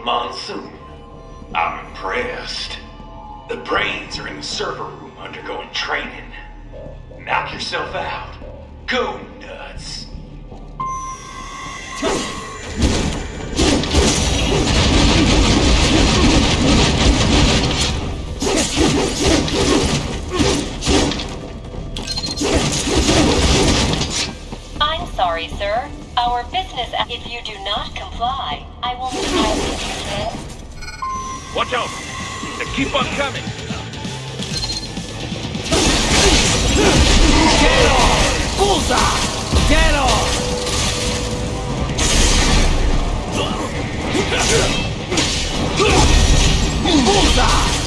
Monsoon. I'm impressed. The brains are in the server room undergoing training. Knock yourself out. Go nuts. I'm sorry, sir. Our business, if you do not comply, I will Watch out! They keep on coming! Get off! Bullseye! Get off! Bullseye!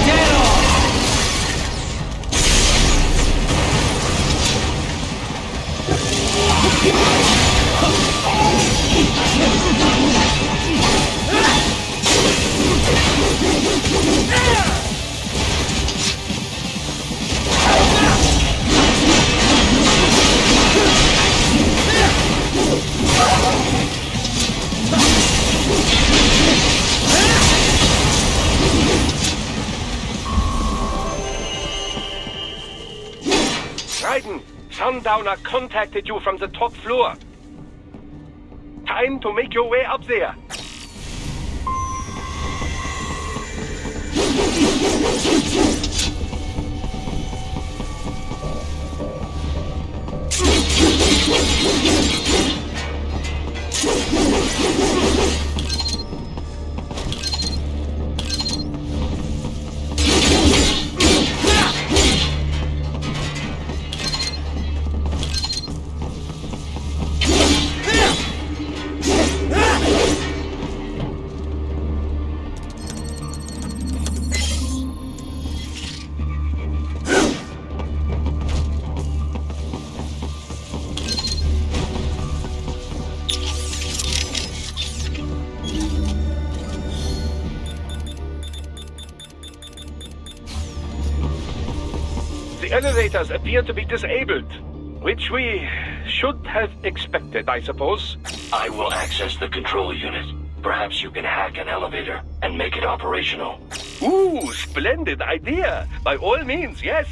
Get off! Sundowner contacted you from the top floor. Time to make your way up there. The elevators appear to be disabled, which we should have expected, I suppose. I will access the control unit. Perhaps you can hack an elevator and make it operational. Ooh, splendid idea. By all means, yes.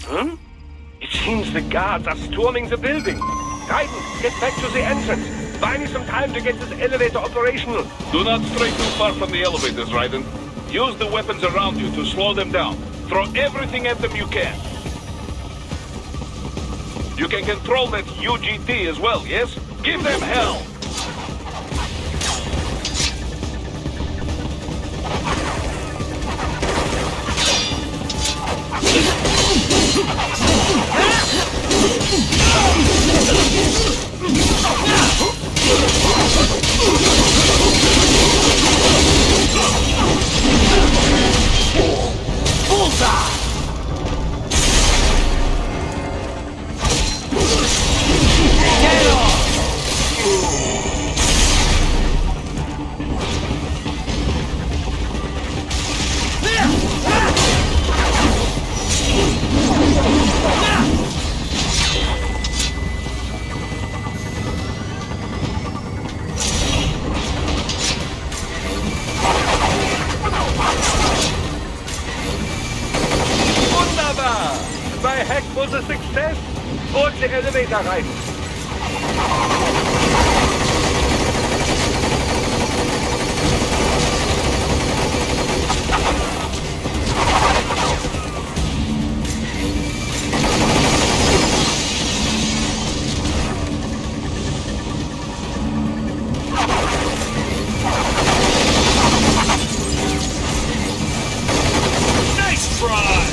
It seems the guards are storming the building. Raiden, get back to the entrance. Buy me some time to get this elevator operational. Do not stray too far from the elevators, Raiden. Use the weapons around you to slow them down. Throw everything at them you can. You can control that UGT as well, yes? Give them hell! Bullseye! Get off! hack was a success. Board the elevator rein. Nice try!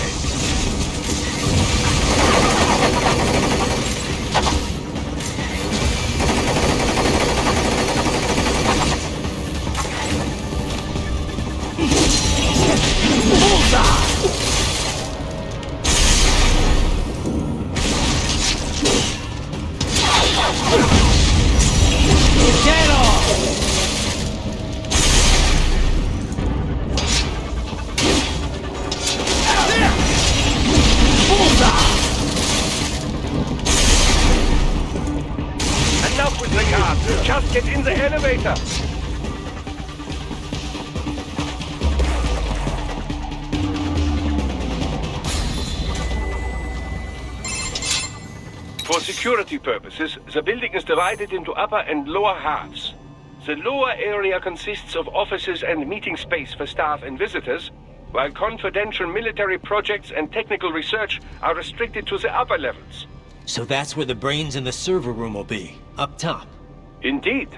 Get off! Enough with the guards. Just get in the elevator. For security purposes, the building is divided into upper and lower halves. The lower area consists of offices and meeting space for staff and visitors, while confidential military projects and technical research are restricted to the upper levels. So that's where the brains in the server room will be, up top. Indeed.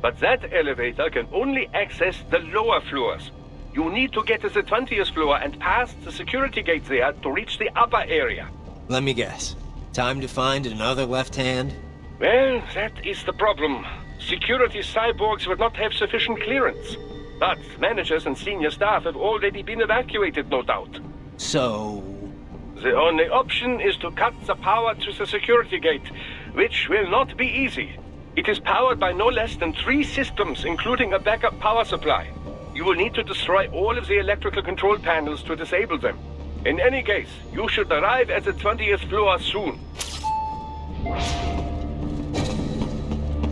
But that elevator can only access the lower floors. You need to get to the 20th floor and pass the security gate there to reach the upper area. Let me guess. Time to find another left hand? Well, that is the problem. Security cyborgs would not have sufficient clearance. But managers and senior staff have already been evacuated, no doubt. So... The only option is to cut the power to the security gate, which will not be easy. It is powered by no less than 3 systems, including a backup power supply. You will need to destroy all of the electrical control panels to disable them. In any case, you should arrive at the 20th floor soon.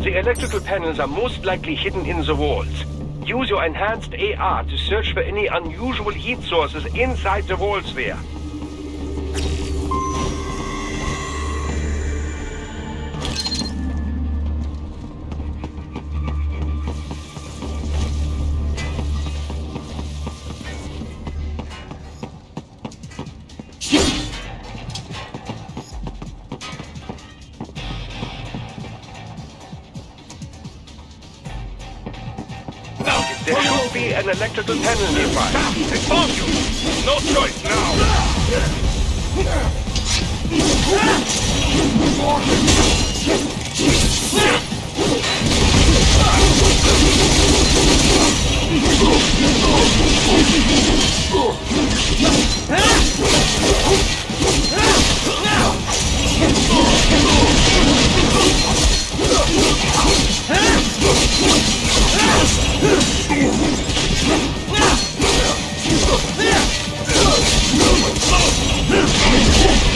The electrical panels are most likely hidden in the walls. Use your enhanced AR to search for any unusual heat sources inside the walls there. There should be an electrical panel nearby. They found you! No choice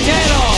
Get off!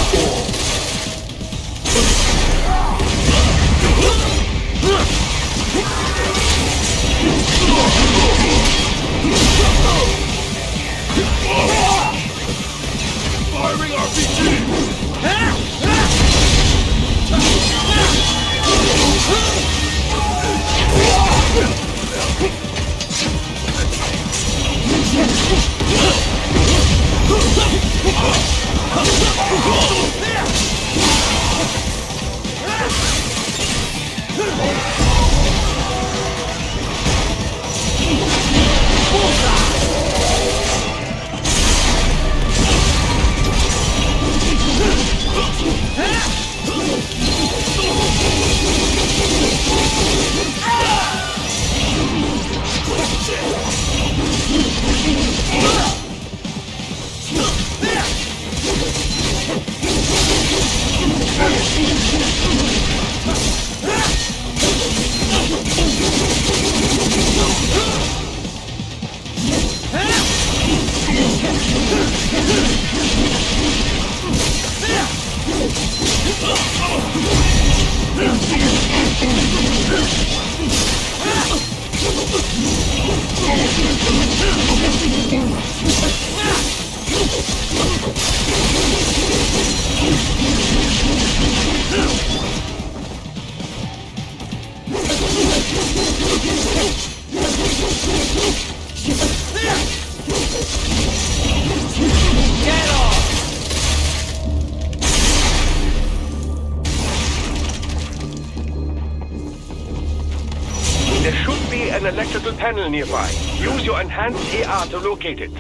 electrical panel nearby. Use your enhanced AR to locate it.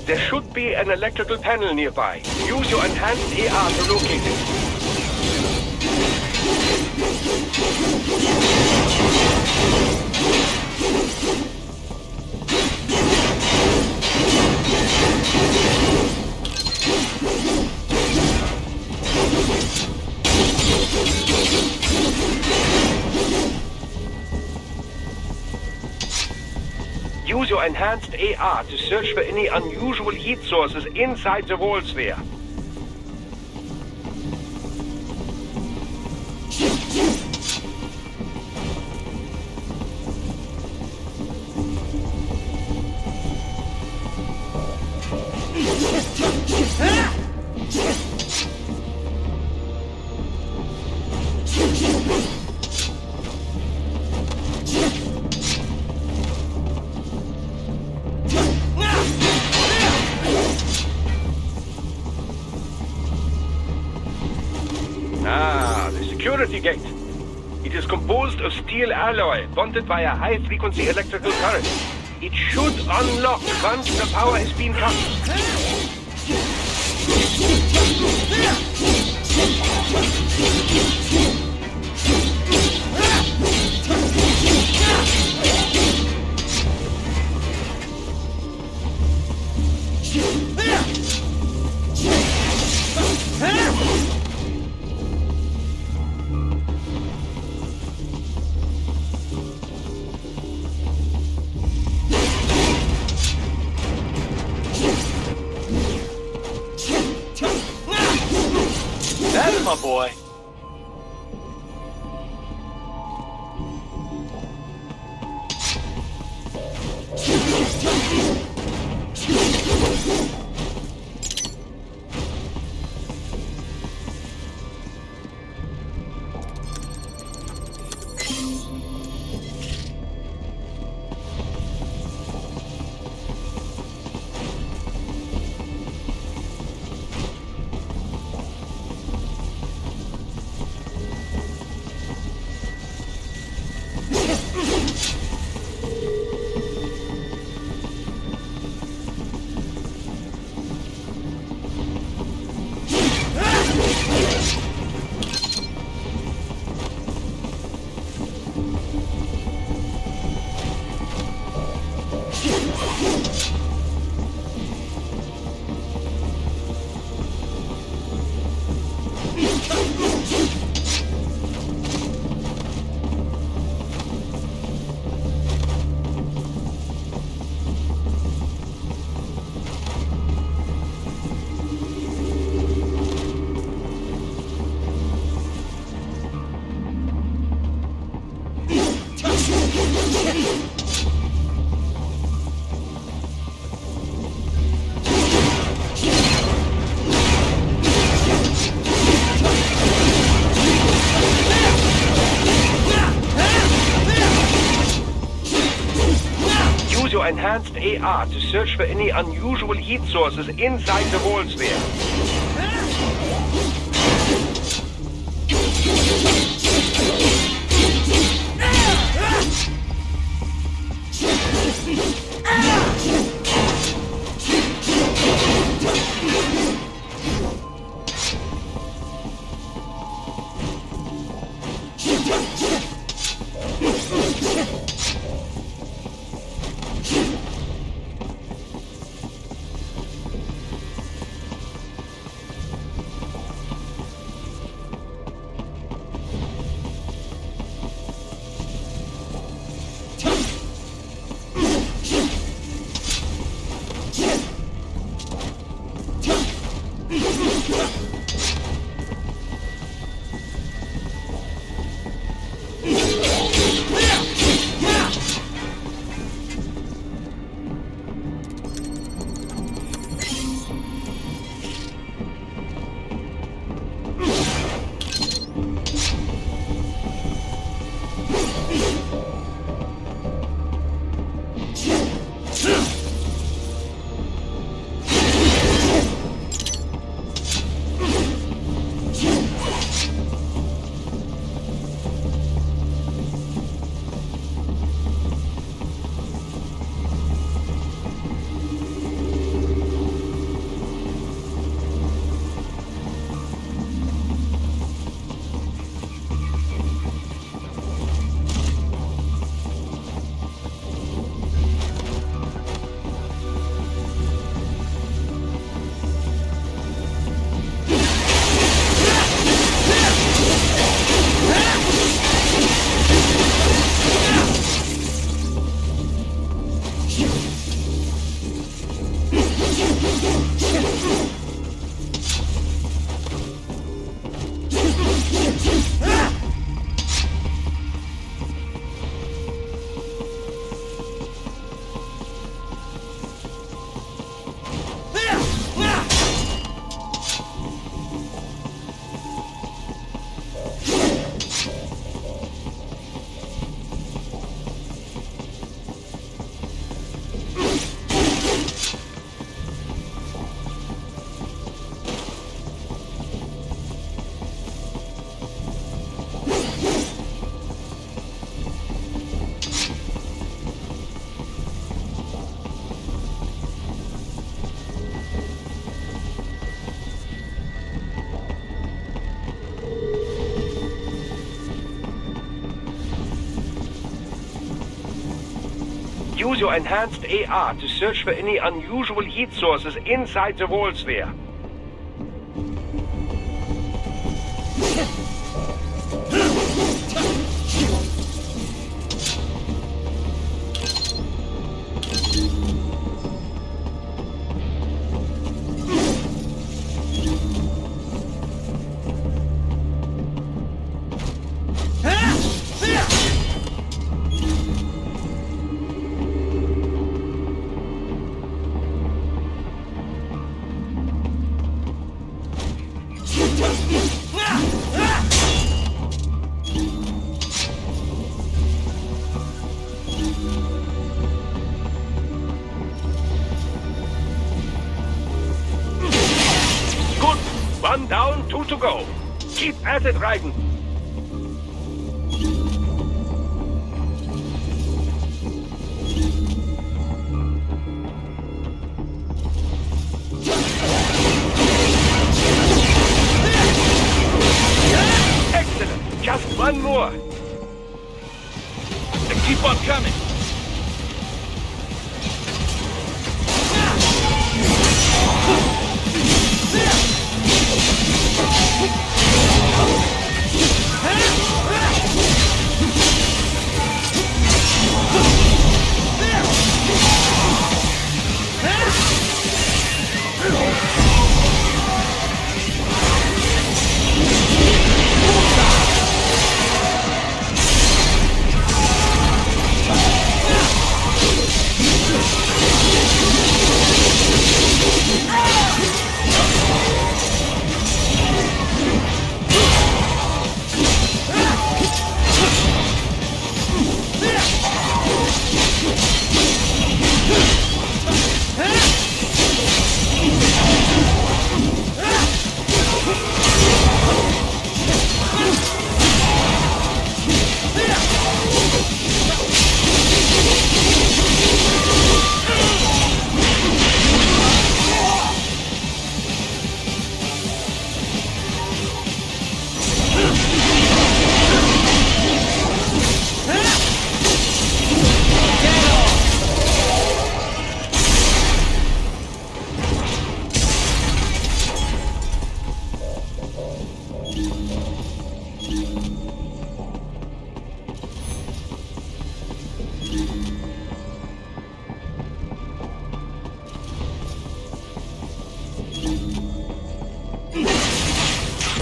There should be an electrical panel nearby. Use your enhanced AR to locate it. Use your enhanced AR to search for any unusual heat sources inside the walls there. Security gate. It is composed of steel alloy bonded by a high-frequency electrical current. It should unlock once the power has been cut. That's my boy. Use your enhanced AR to search for any unusual heat sources inside the walls there. Use your enhanced AR to search for any unusual heat sources inside the walls there. One down, 2 to go. Keep at it, Raiden. Excellent. Just one more. Then keep on coming.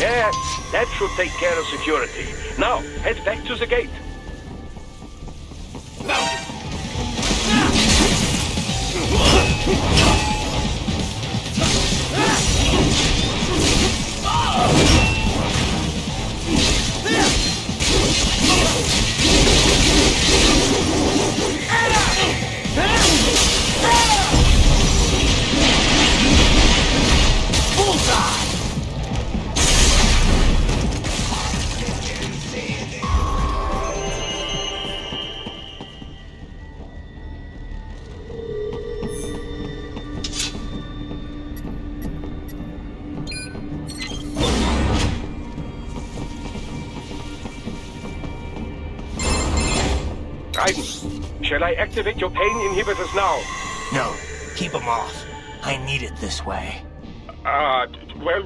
Yes, that should take care of security. Now, head back to the gate. Raiden, shall I activate your pain inhibitors now? No, keep them off. I need it this way. Well,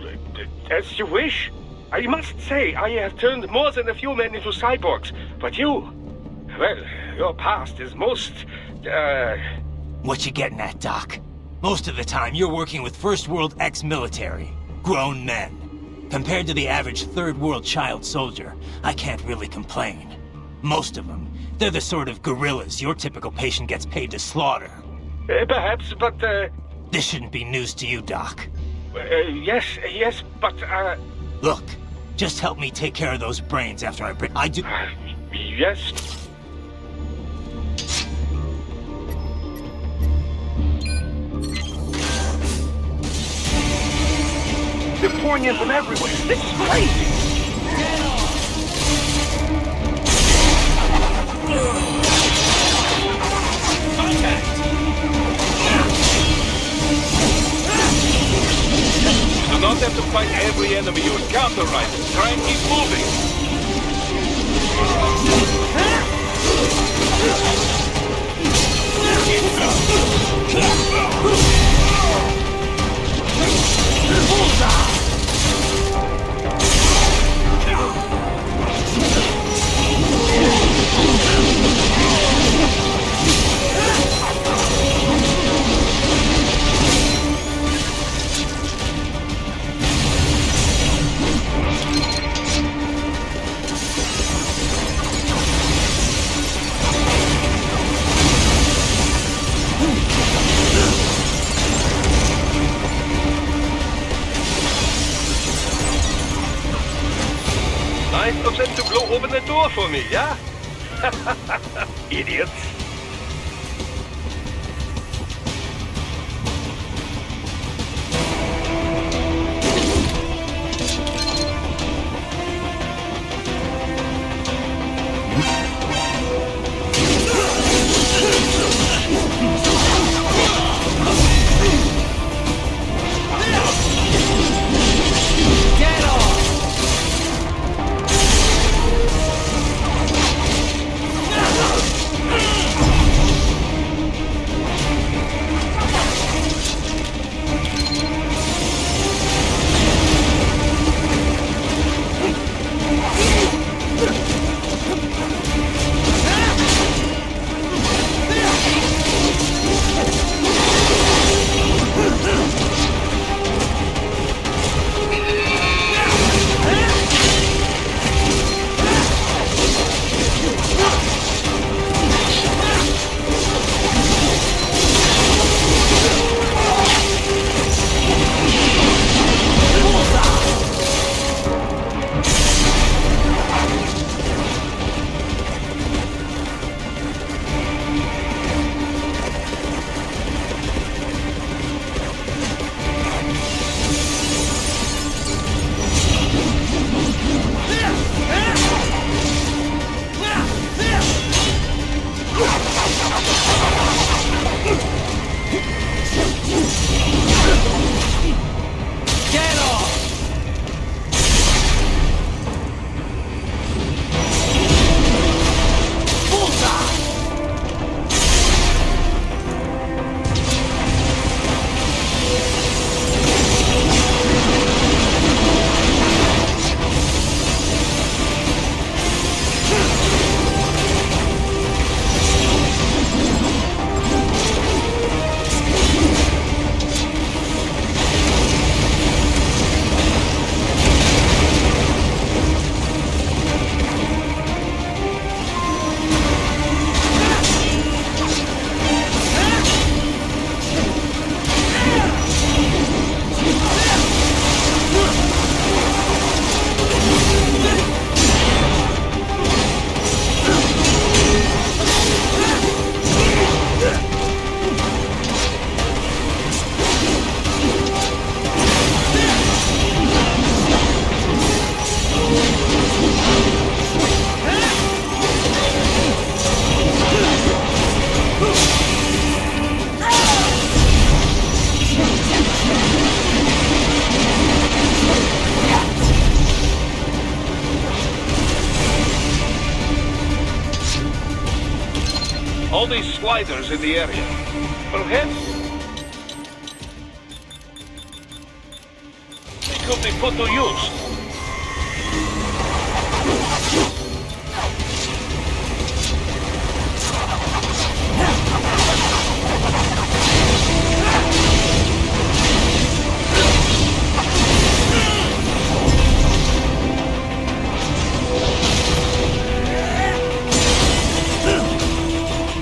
as you wish. I must say, I have turned more than a few men into cyborgs, but you... Well, your past is most, What you getting at, Doc? Most of the time, you're working with First World ex-military. Grown men. Compared to the average Third World child soldier, I can't really complain. Most of them, they're the sort of guerrillas your typical patient gets paid to slaughter. Perhaps, but, This shouldn't be news to you, Doc. yes, but, Look, just help me take care of those brains after I bring... I do... yes. They're pouring in from everywhere. This is crazy. You do not have to fight every enemy you encounter, right? Try and keep moving. Nice of them to blow open the door for me, yeah? Idiots. Get off! All these sliders in the area. Perhaps they could be put to use.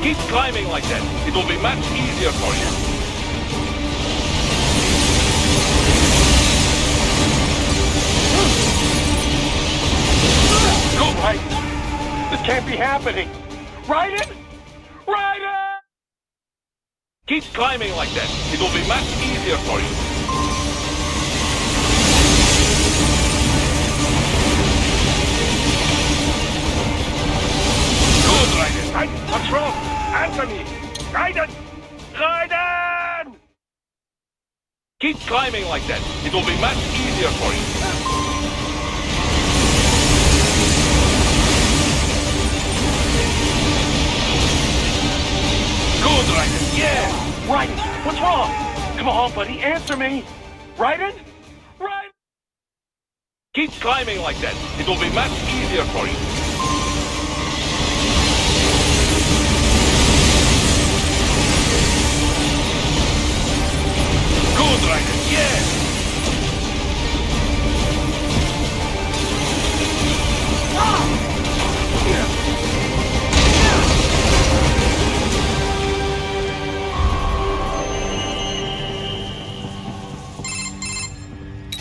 Keep climbing like that. It will be much easier for you. Go, Raiden! This can't be happening! Raiden! Raiden! Keep climbing like that. It will be much easier for you. Good, Raiden! Raiden, what's wrong? Answer me! Raiden! Raiden! Keep climbing like that. It will be much easier for you. Good, Raiden. What's wrong? Come on, buddy, answer me. Raiden? Raiden? Keep climbing like that. It will be much easier for you. Good, Raiden, yes!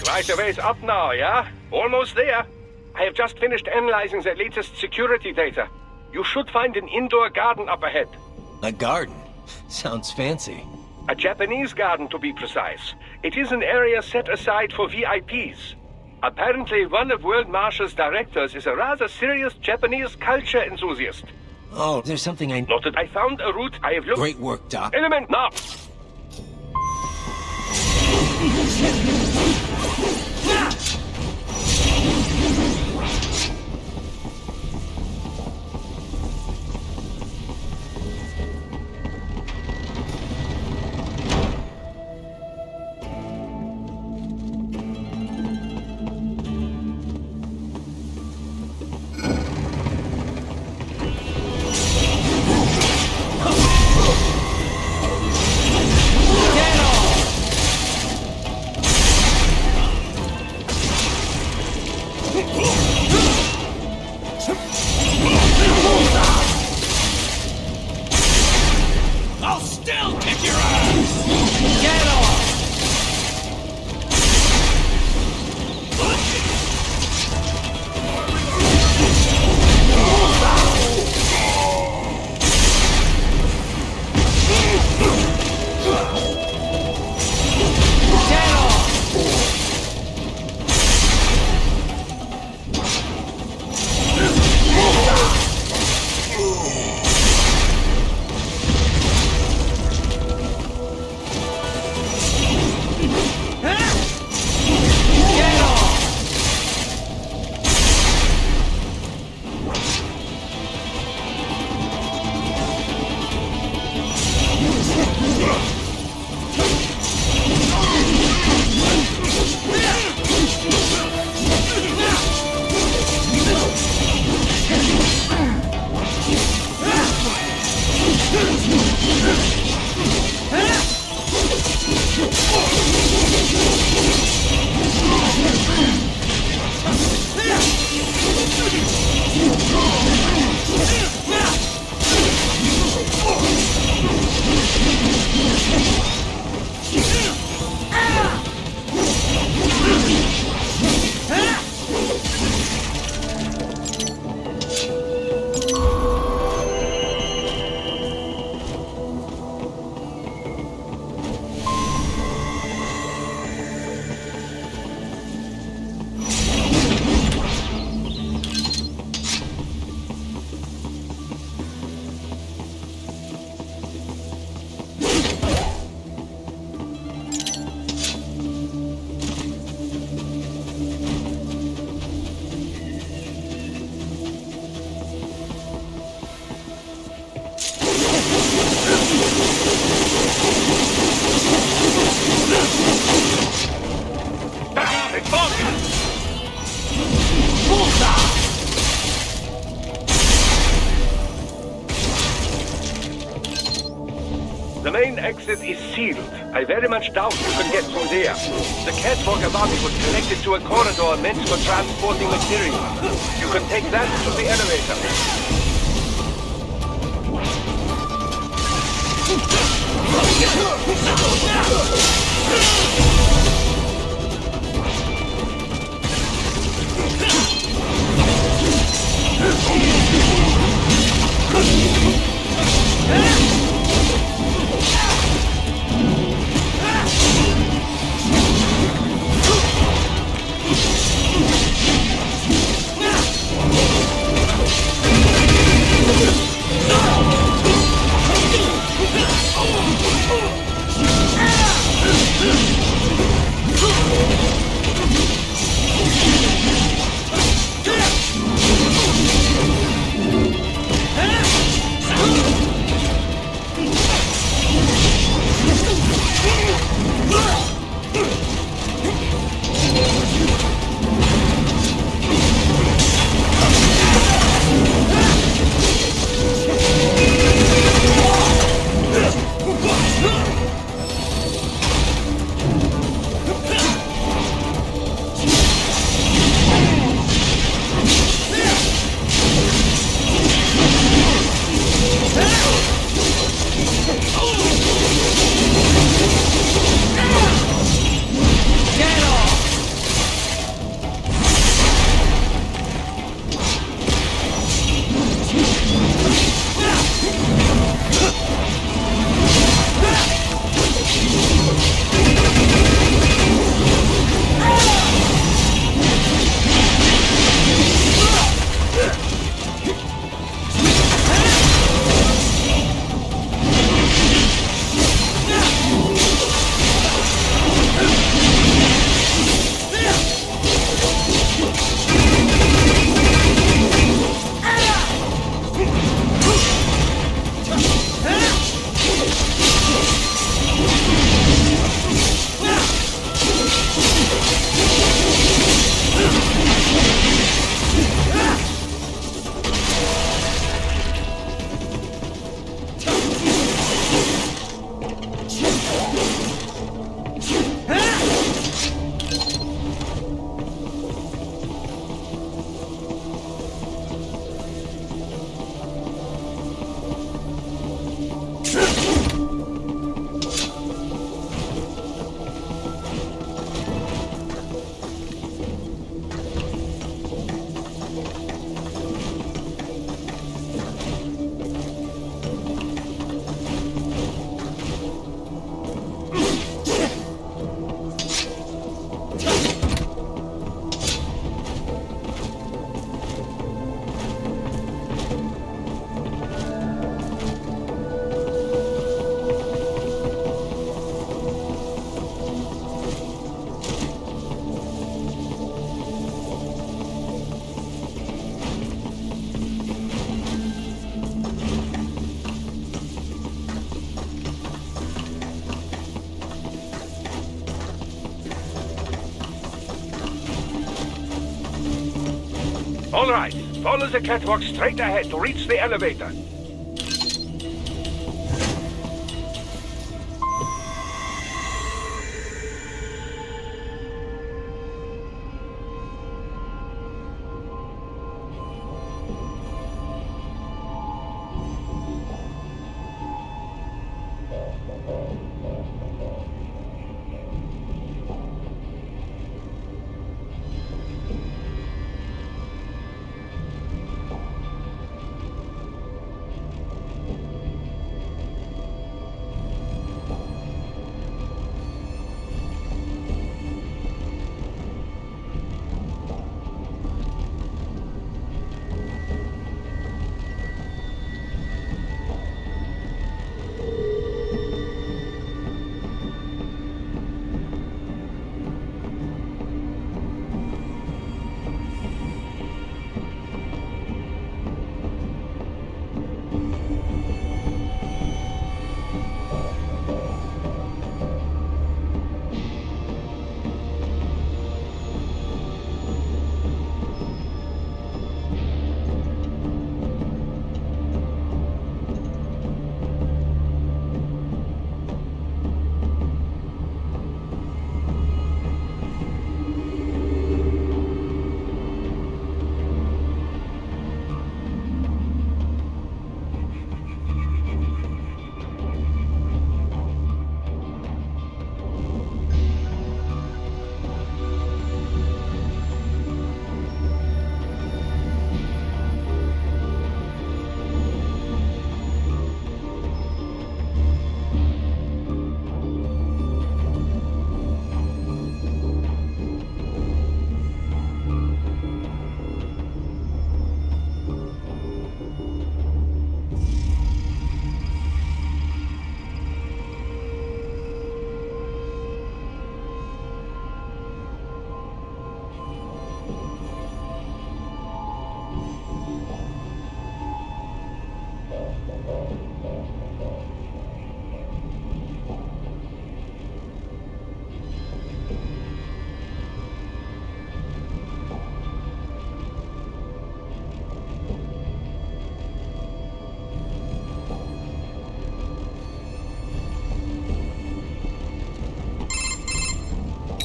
Quite a ways up now, yeah? Almost there. I have just finished analyzing the latest security data. You should find an indoor garden up ahead. A garden? Sounds fancy. A Japanese garden, to be precise. It is an area set aside for VIPs. Apparently, one of World Marshal's directors is a rather serious Japanese culture enthusiast. Oh, there's something I... Noted. I found a route. I have looked... Great work, Doc. Element now! I'll still kick your ass! Get off! Get off! The main exit is sealed. I very much doubt you can get through there. The catwalk above it was connected to a corridor meant for transporting material. You can take that to the elevator. All right, follow the catwalk straight ahead to reach the elevator.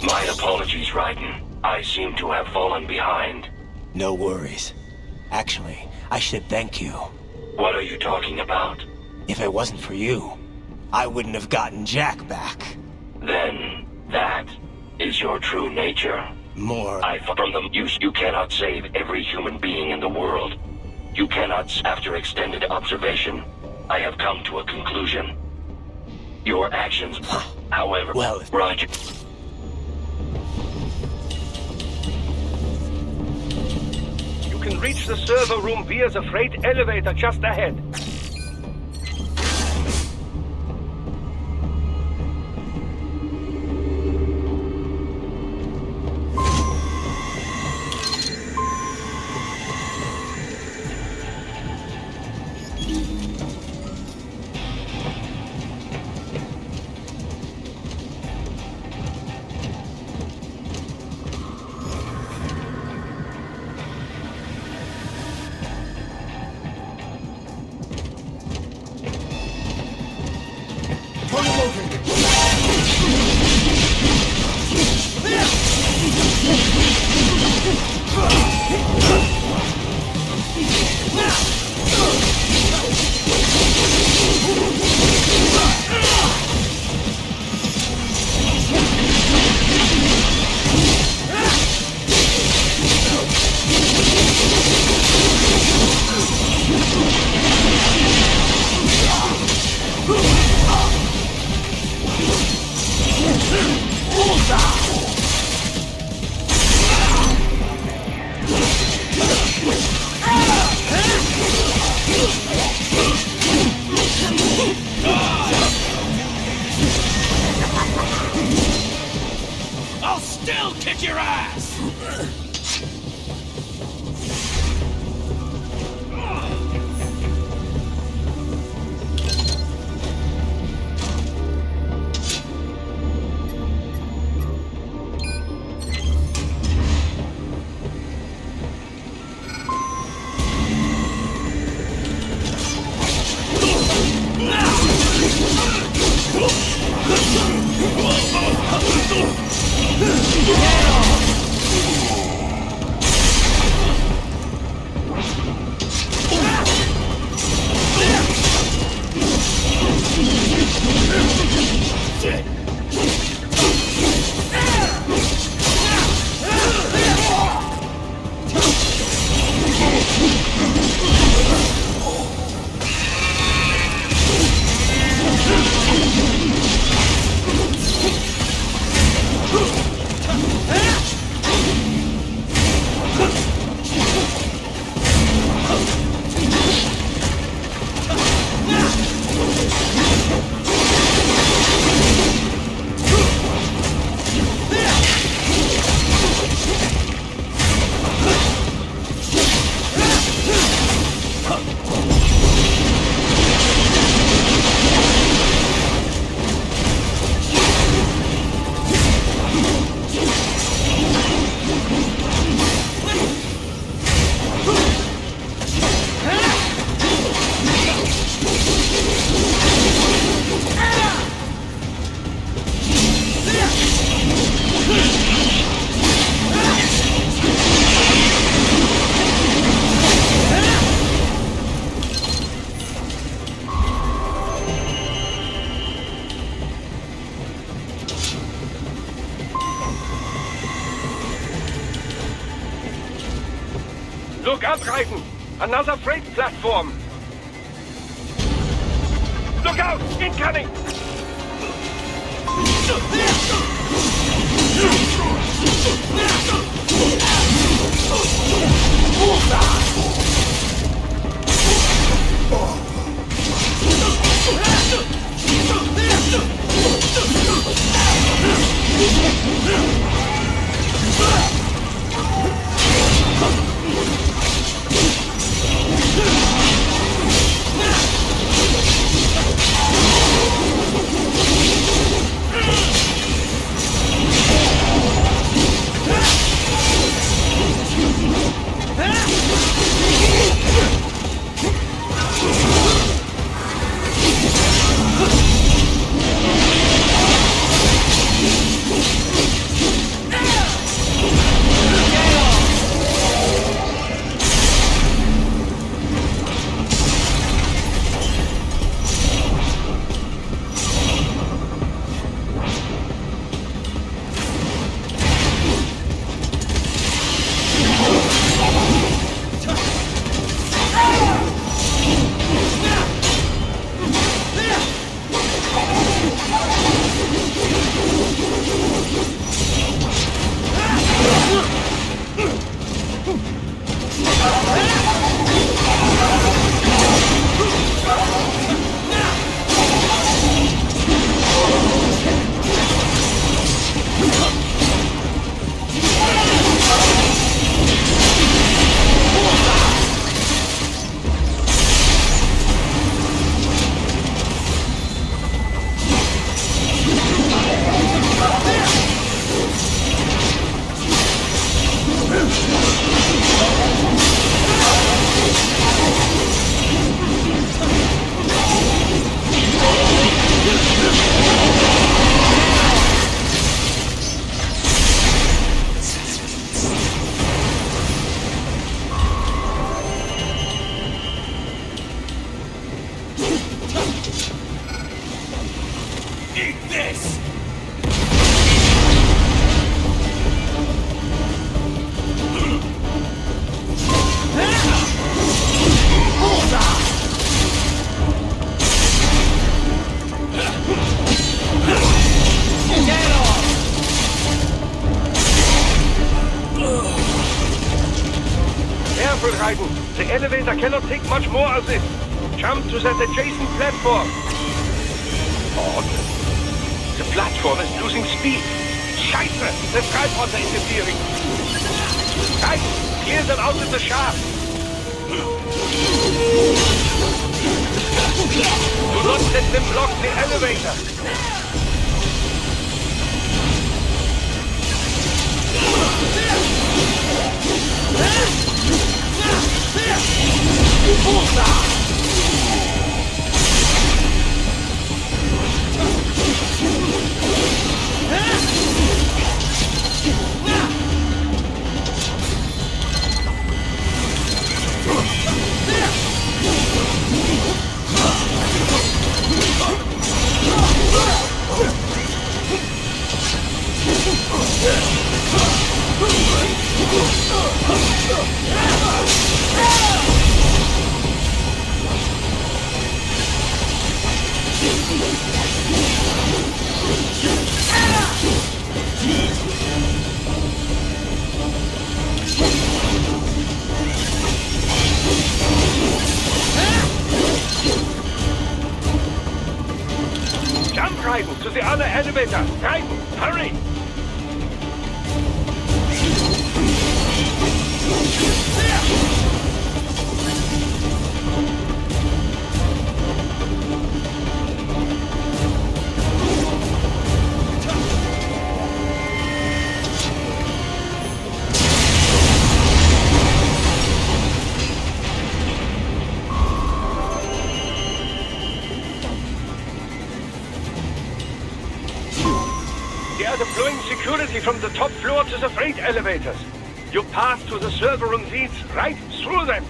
My apologies, Raiden. I seem to have fallen behind. No worries. Actually, I should thank you. What are you talking about? If it wasn't for you, I wouldn't have gotten Jack back. Then, that is your true nature. More. From the use, you cannot save every human being in the world. You cannot, after extended observation, I have come to a conclusion. Your actions, however, Well, Roger. You can reach the server room via the freight elevator just ahead. I'll still kick your ass! Look up, Raiden! Another freight platform! Look out! Incoming! Eat this! Careful, Raiden. The elevator cannot take much more of this. Jump to that adjacent platform. Odd. The platform is losing speed. Scheiße! The tripods are interfering. Raiden, clear them out of the shaft. Do not let them block the elevator. Jump, Raiden, to the other elevator. Raiden, hurry! They are deploying security from the top floor to the freight elevators. Your path to the server room leads right through them.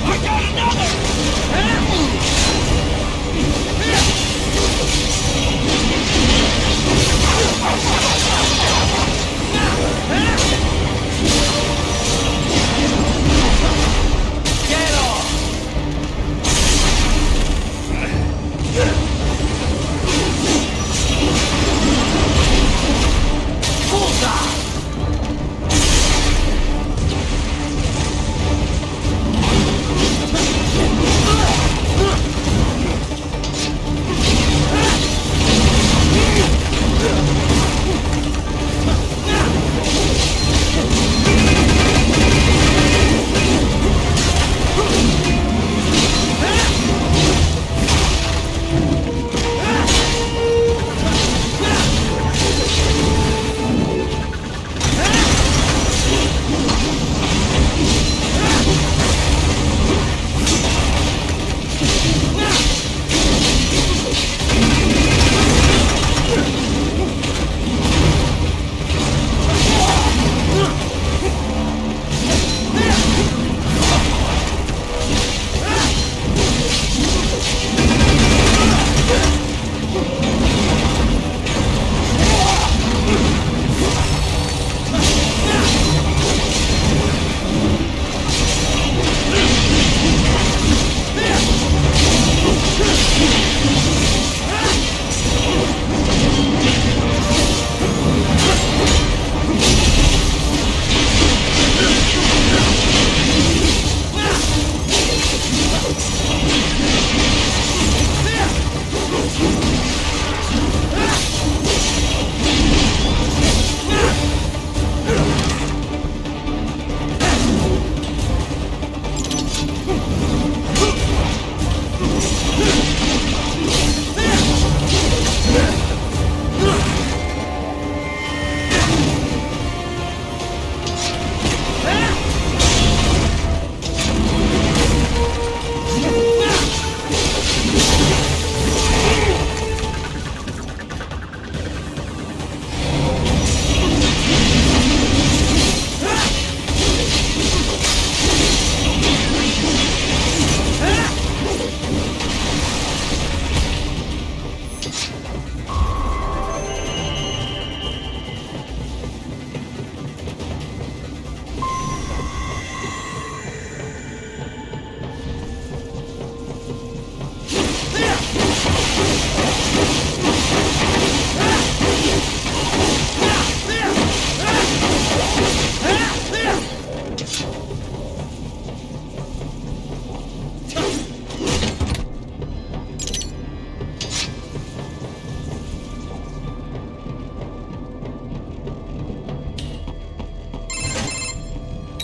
I got another! Get off! Bullseye!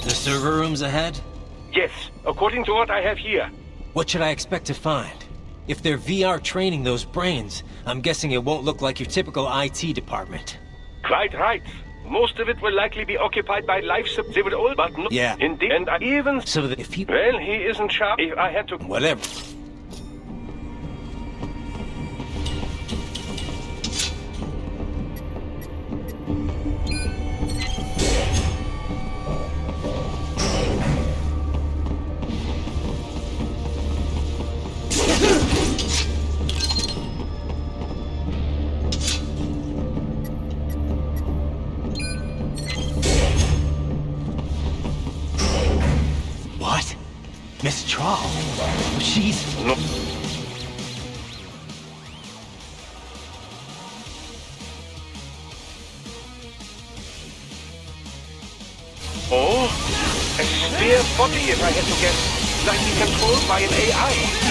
The server room's ahead? Yes, according to what I have here. What should I expect to find? If they're VR training those brains, I'm guessing it won't look like your typical IT department. Quite right. Most of it will likely be occupied by they would all but no. Yeah. Indeed. And I even... So that if he... Well, he isn't sharp. If I had to... Whatever. What? Miss Trawl? She's... No. Oh? A spare body, if I had to guess. Likely controlled by an AI.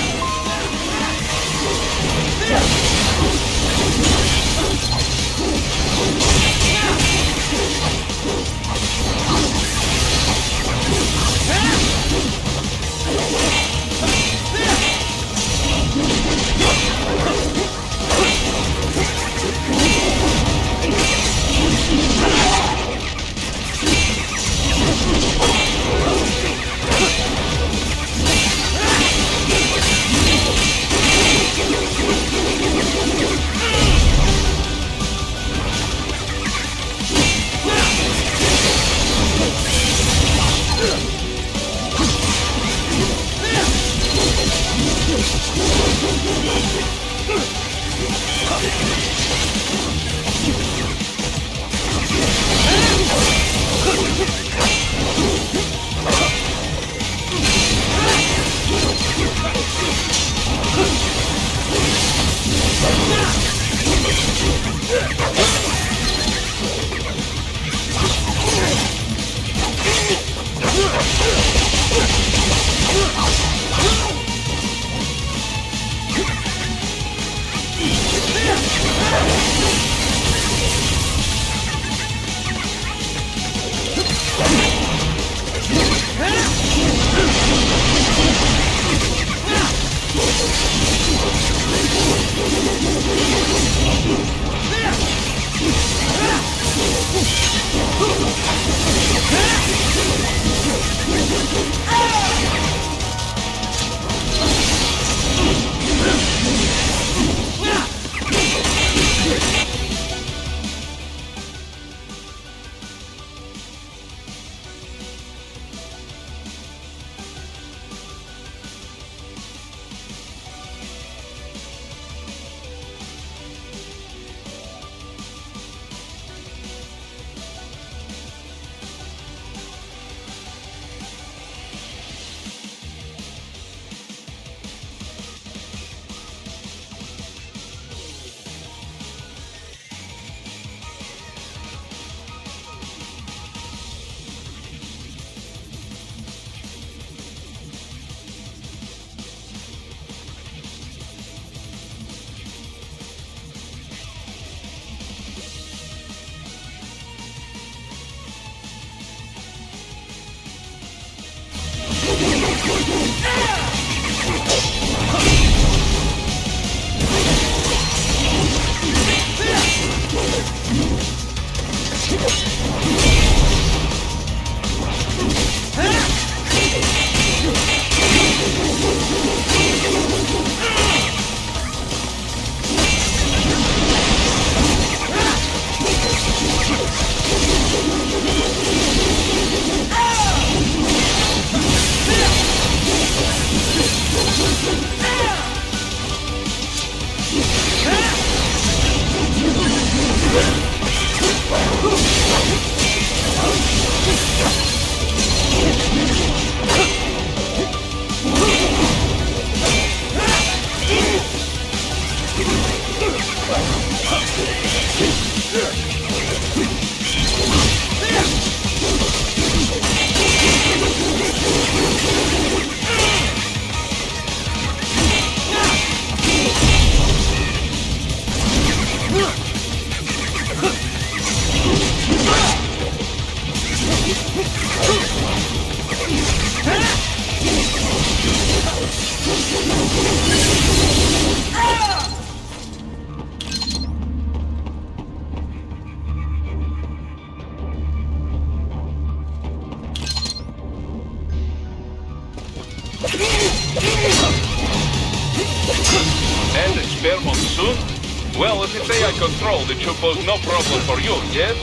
fair monsoon? Well, if it's AI controlled, it should pose no problem for you, yes?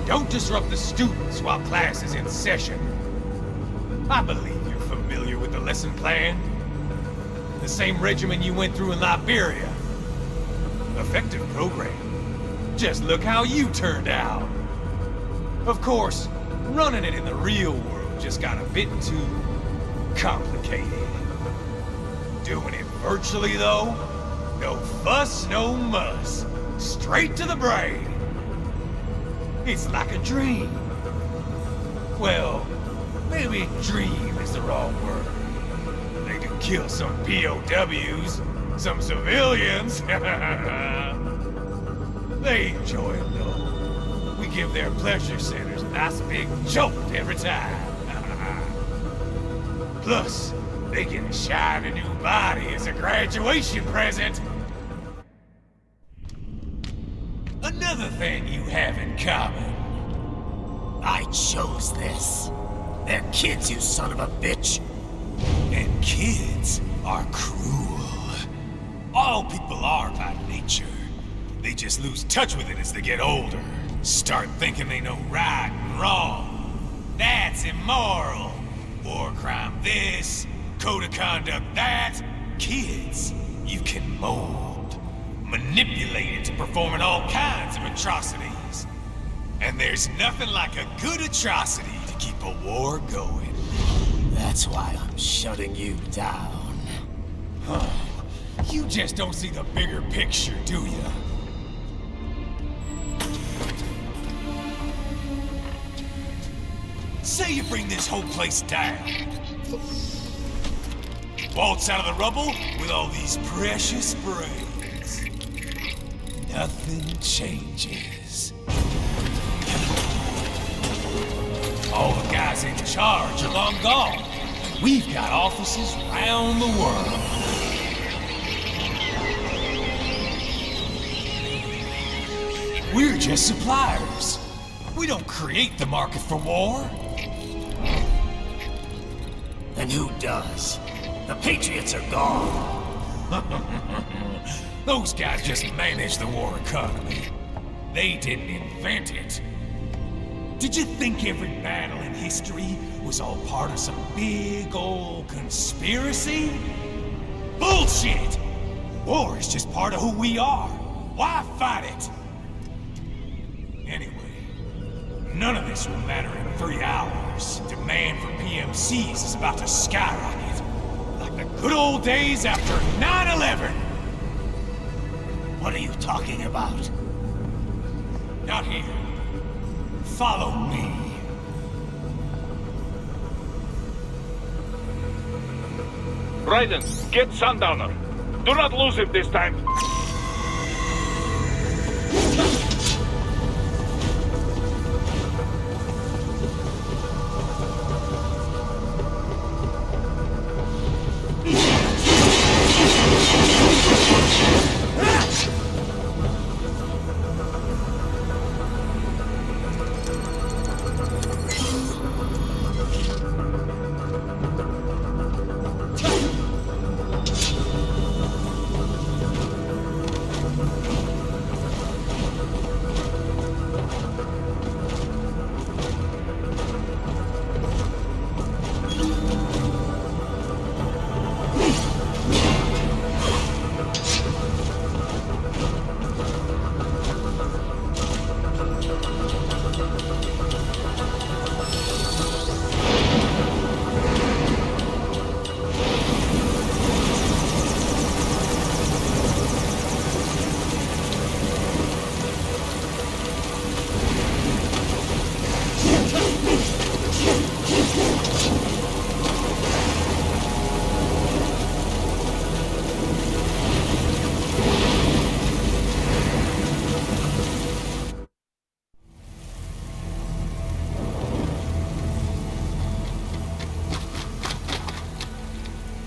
Don't disrupt the students while class is in session. I believe you're familiar with the lesson plan. The same regimen you went through in Liberia. Effective program. Just look how you turned out. Of course, running it in the real world just got a bit too complicated. Doing it virtually, though, no fuss, no muss. Straight to the brain. It's like a dream. Well, maybe dream is the wrong word. They do kill some POWs, some civilians. They enjoy it, though. We give their pleasure centers a nice big jolt every time. Plus, they get a shiny new body as a graduation present. Another thing you have in common. I chose this. They're kids, you son of a bitch. And kids are cruel. All people are by nature. They just lose touch with it as they get older. Start thinking they know right and wrong. That's immoral. War crime this, code of conduct that. Kids, you can mold, manipulate into performing all kinds of atrocities. And there's nothing like a good atrocity to keep a war going. That's why I'm shutting you down. You just don't see the bigger picture, do you? Say you bring this whole place down. Waltz out of the rubble with all these precious brains. Nothing changes. All the guys in charge are long gone. We've got offices around the world. We're just suppliers. We don't create the market for war. And who does? The Patriots are gone. Those guys just manage the war economy. They didn't invent it. Did you think every battle in history was all part of some big old conspiracy? Bullshit! War is just part of who we are. Why fight it? Anyway, none of this will matter in 3 hours. Demand for PMCs is about to skyrocket. Like the good old days after 9/11. What are you talking about? Not here. Follow me. Raiden, get Sundowner. Do not lose him this time.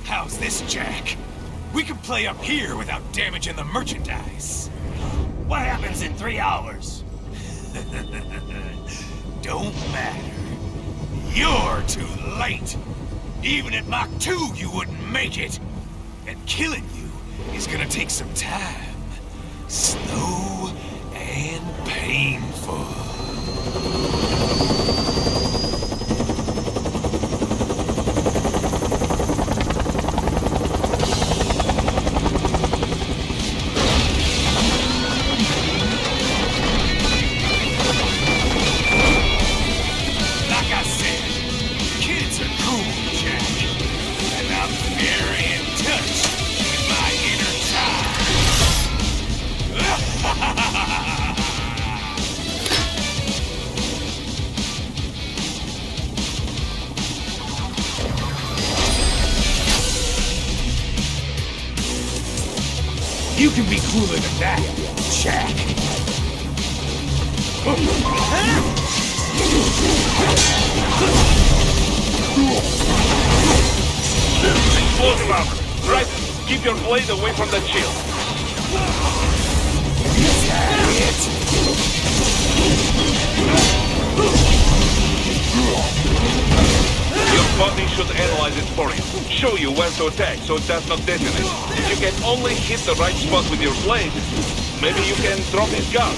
How's this, Jack? We can play up here without damaging the merchandise. What happens in 3 hours? Don't matter. You're too late. Even at Mach 2, you wouldn't make it. And killing you is gonna take some time. Slow and painful. You can be cooler than that, Jack. Explosive armor. Right, keep your blade away from that shield. Is that it? Your body should analyze it for you. Show you where to attack so it does not detonate. If you can only hit the right spot with your blade, maybe you can drop his gun.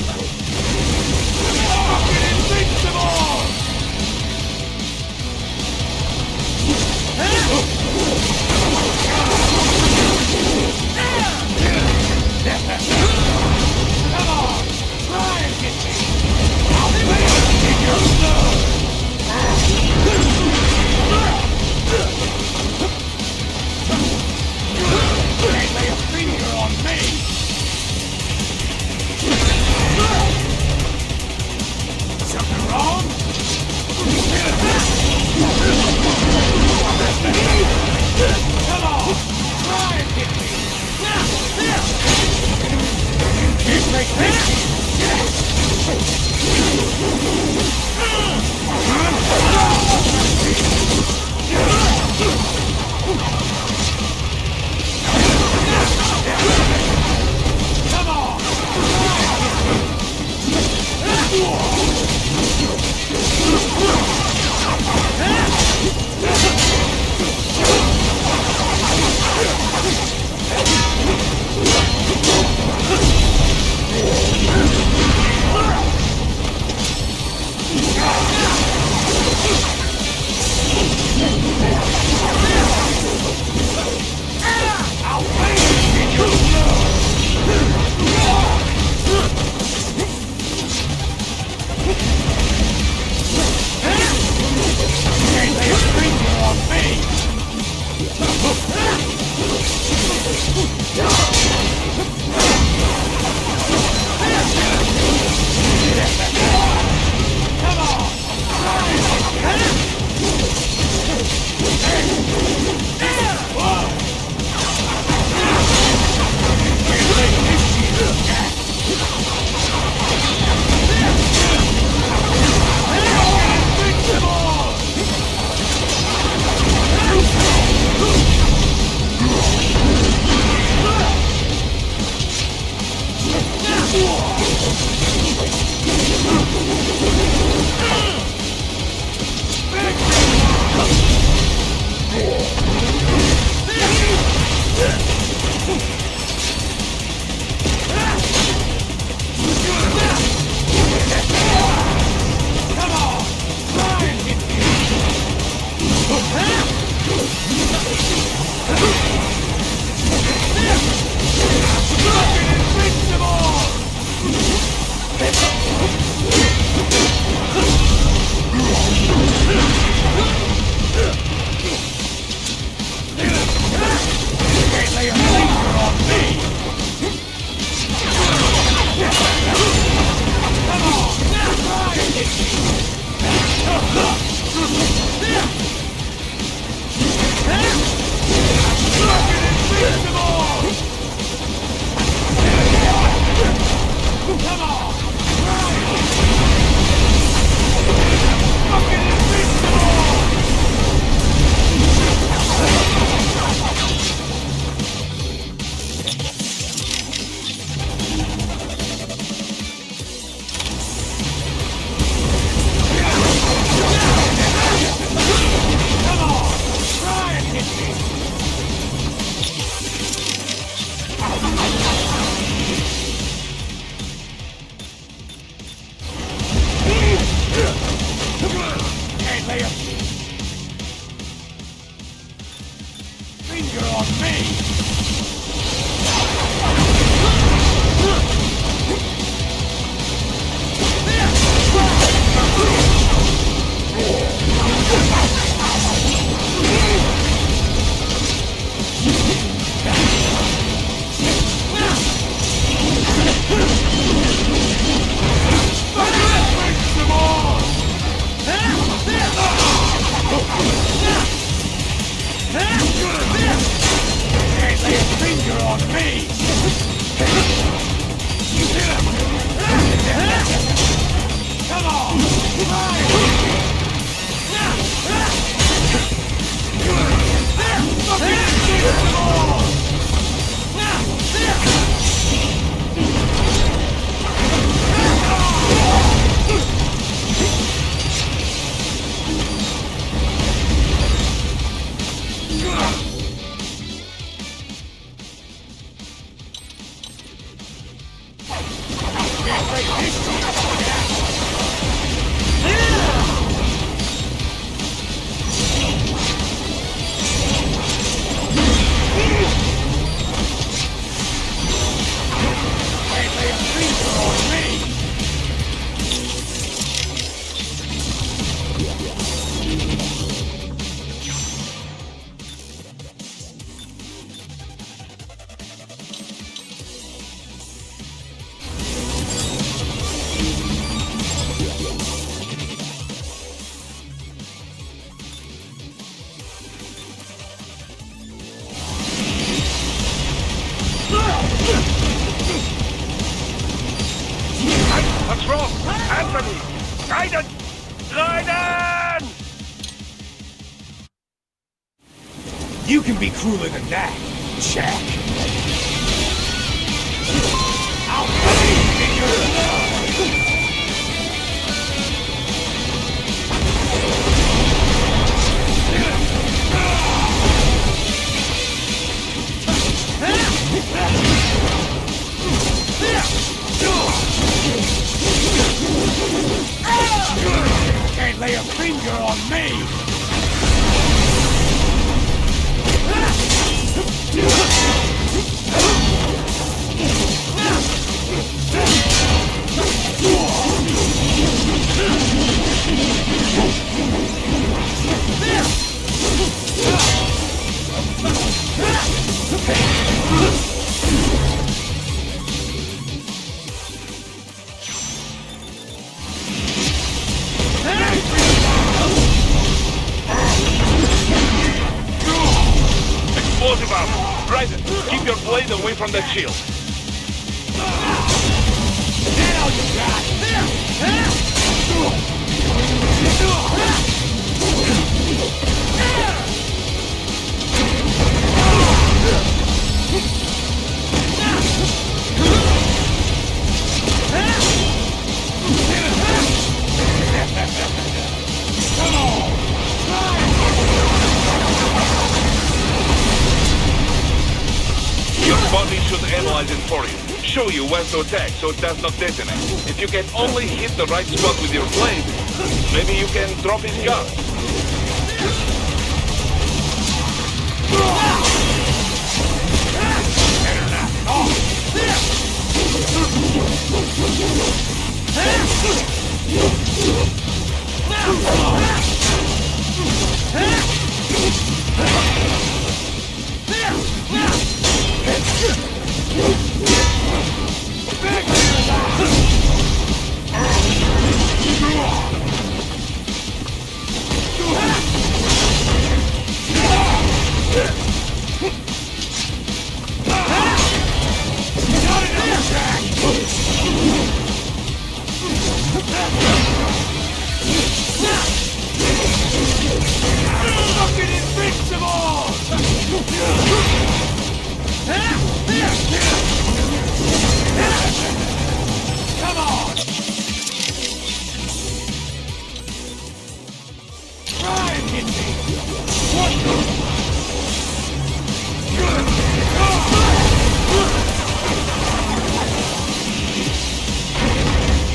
Anthony! Raiden! Raiden! You can be crueler than that, Jack. I'll bathe in your blood! Can't lay a finger on me! Explosive armor! Raiden, keep your blade away from that shield! Now you got Your body should analyze it for you. Show you when to attack so it does not detonate. If you can only hit the right spot with your blade, maybe you can drop his guard. fucking invincible! Come on! Try and hit me!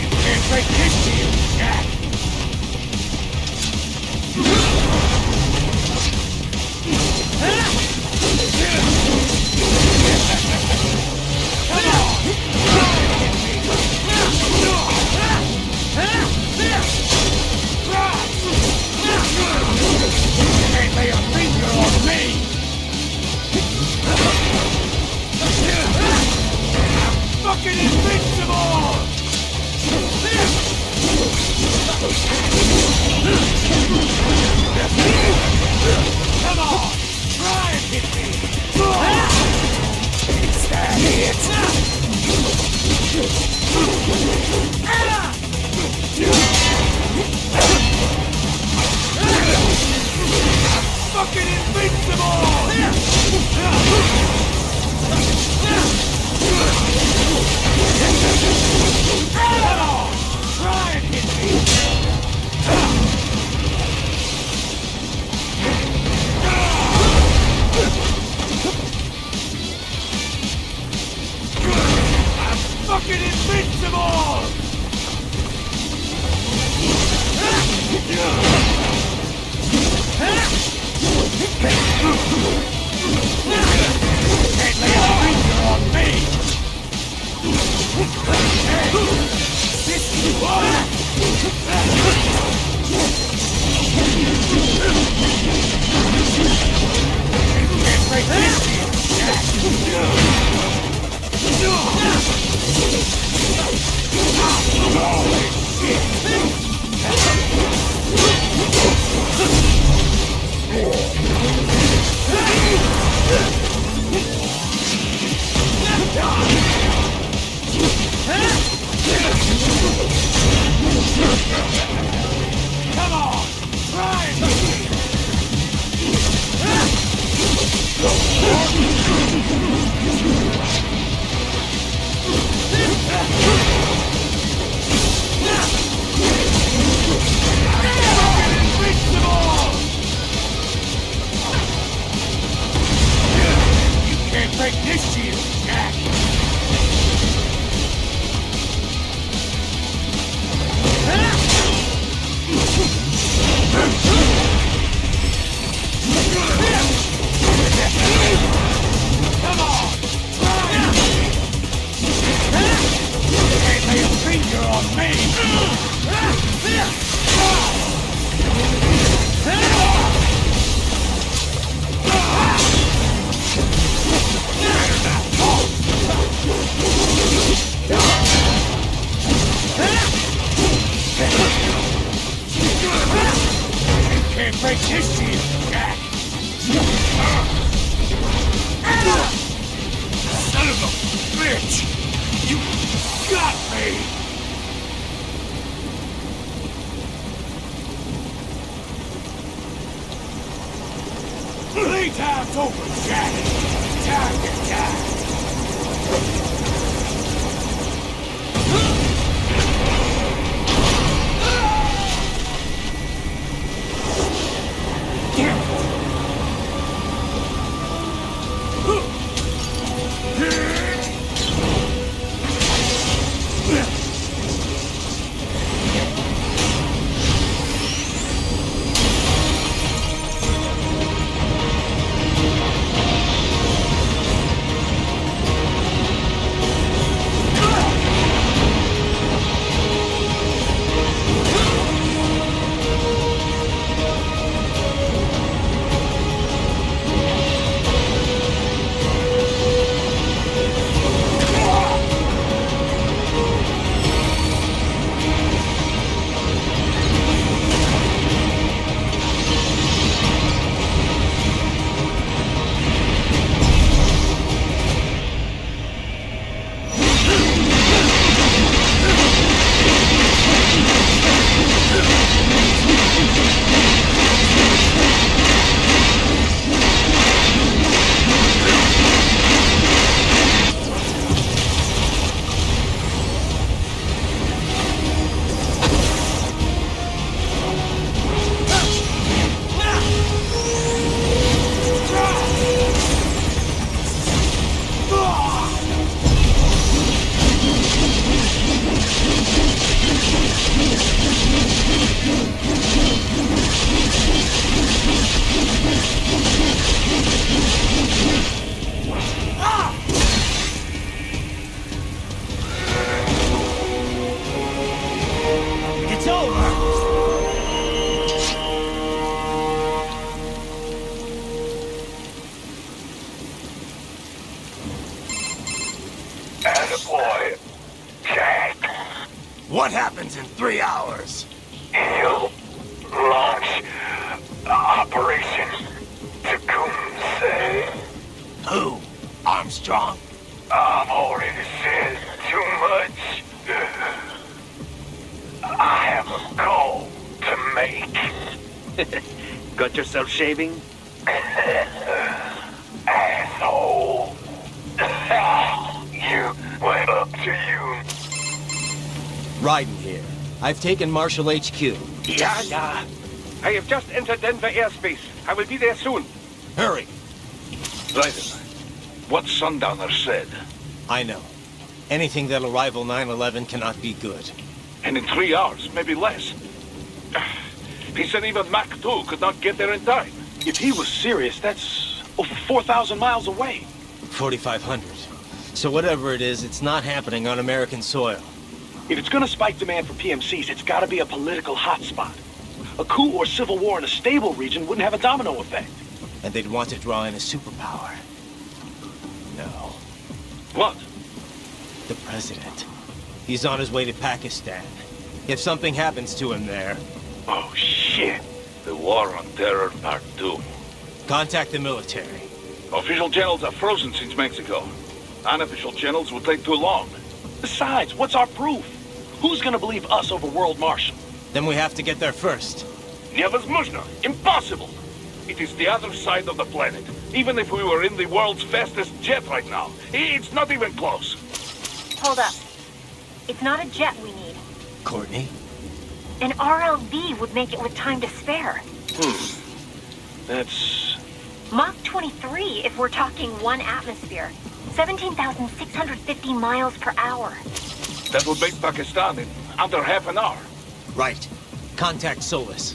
You can't break this to you, Jack! Can't lay a finger on me! I'm fucking invincible! Come on! Try and hit me! Is that it? Fucking invincible! Come on! Try and hit me! I'm fucking invincible! Come on! Try it! You can't break this shield, Jack! Come on! Can't lay a finger on me! Can't break this shield, Jack! Son of a bitch! You got me! Playtime's over, Jack! Time to die! Attaboy, Jack. What happens in 3 hours? He'll launch Operation Tecumseh. Who? Armstrong? I've already said too much. I have a call to make. Got yourself shaving? Asshole. You went up to you. Raiden here. I've taken Marshall HQ. Yeah. I have just entered Denver airspace. I will be there soon. Hurry! Raiden, what Sundowner said. I know. Anything that'll rival 9/11 cannot be good. And in 3 hours, maybe less. He said even Mach 2 could not get there in time. If he was serious, that's over 4,000 miles away. 4,500. So whatever it is, it's not happening on American soil. If it's gonna spike demand for PMCs, it's gotta be a political hotspot. A coup or civil war in a stable region wouldn't have a domino effect. And they'd want to draw in a superpower. No. What? The president. He's on his way to Pakistan. If something happens to him there... Oh, shit. The War on Terror Part 2. Contact the military. Official channels are frozen since Mexico. Unofficial channels will take too long. Besides, what's our proof? Who's gonna believe us over World Marshal? Then we have to get there first. Невозможно! Impossible! It is the other side of the planet. Even if we were in the world's fastest jet right now, it's not even close. Hold up. It's not a jet we need. Courtney? An RLV would make it with time to spare. That's... Mach 23 if we're talking 1 atmosphere. 17,650 miles per hour. That will make Pakistan in under half an hour. Right. Contact Solus.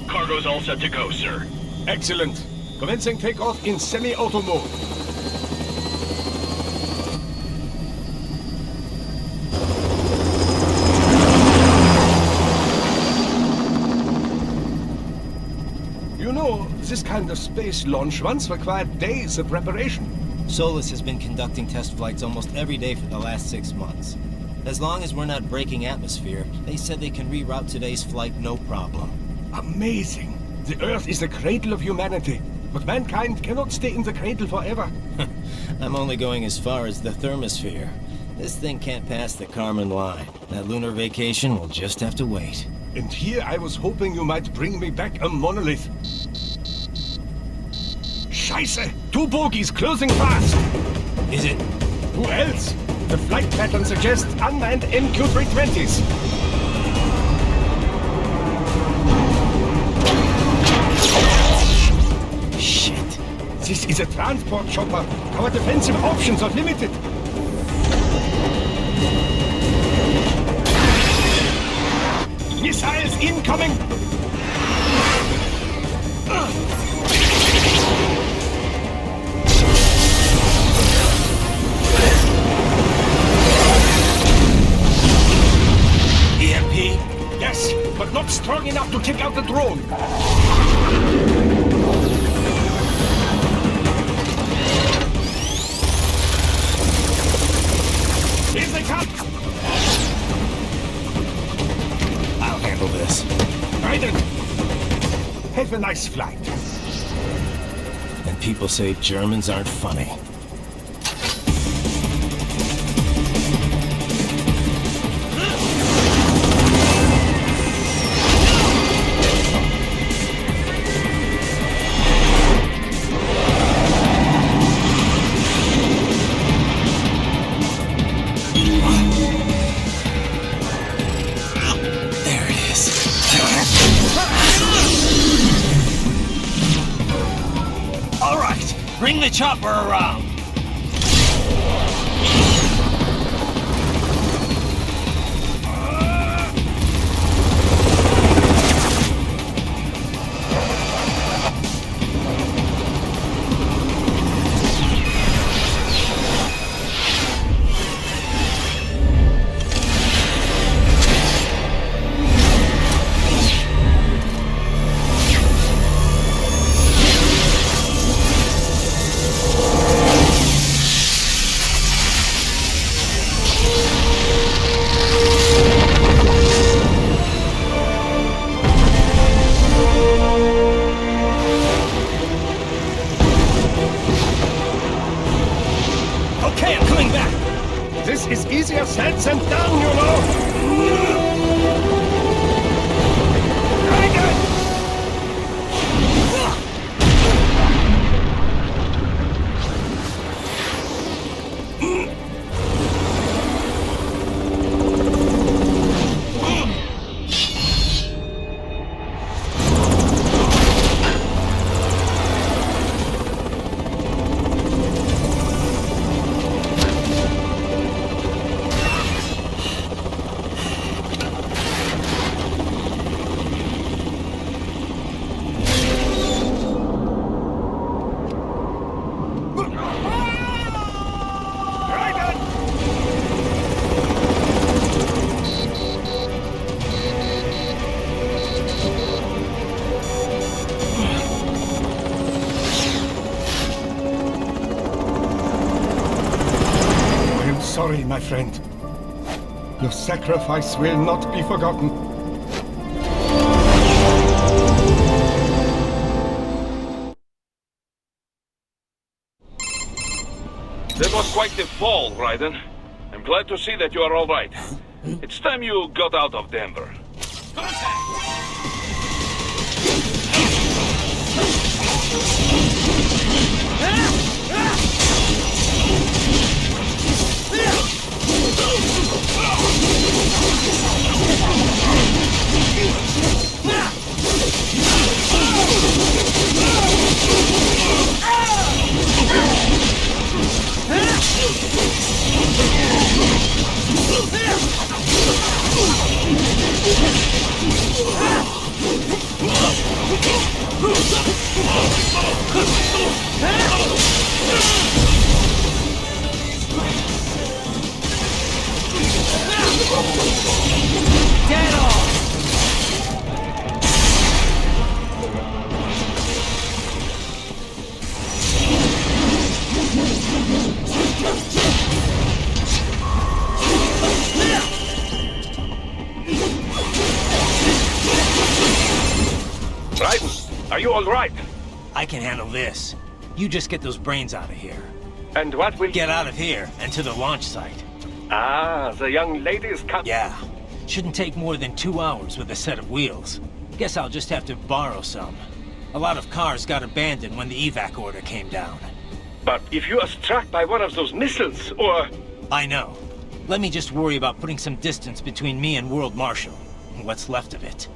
Cargo's all set to go, sir. Excellent. Commencing takeoff in semi-auto mode. You know, this kind of space launch once required days of preparation. Solus has been conducting test flights almost every day for the last 6 months. As long as we're not breaking atmosphere, they said they can reroute today's flight no problem. Amazing. The Earth is the cradle of humanity, but mankind cannot stay in the cradle forever. I'm only going as far as the thermosphere. This thing can't pass the Kármán line. That lunar vacation will just have to wait. And here I was hoping you might bring me back a monolith. Scheiße! 2 bogies closing fast! Is it? Who else? The flight pattern suggests unmanned MQ-320s. Shit. This is a transport chopper. Our defensive options are limited. Missiles incoming! EMP? Yes, but not strong enough to take out the drone. Here they come! I'll handle this. Raiden! Have a nice flight. And people say Germans aren't funny. There it is. All right, bring the chopper around. Okay, I'm coming back. This is easier said than done, you know. Sorry, my friend. Your sacrifice will not be forgotten. That was quite the fall, Raiden. I'm glad to see that you are all right. It's time you got out of Denver. Get off! Raiden, are you all right? I can handle this. You just get those brains out of here. And what will... Get out of here and to the launch site. Ah, the young lady is coming. Yeah. Shouldn't take more than 2 hours with a set of wheels. Guess I'll just have to borrow some. A lot of cars got abandoned when the evac order came down. But if you are struck by one of those missiles, or... I know. Let me just worry about putting some distance between me and World Marshal. What's left of it.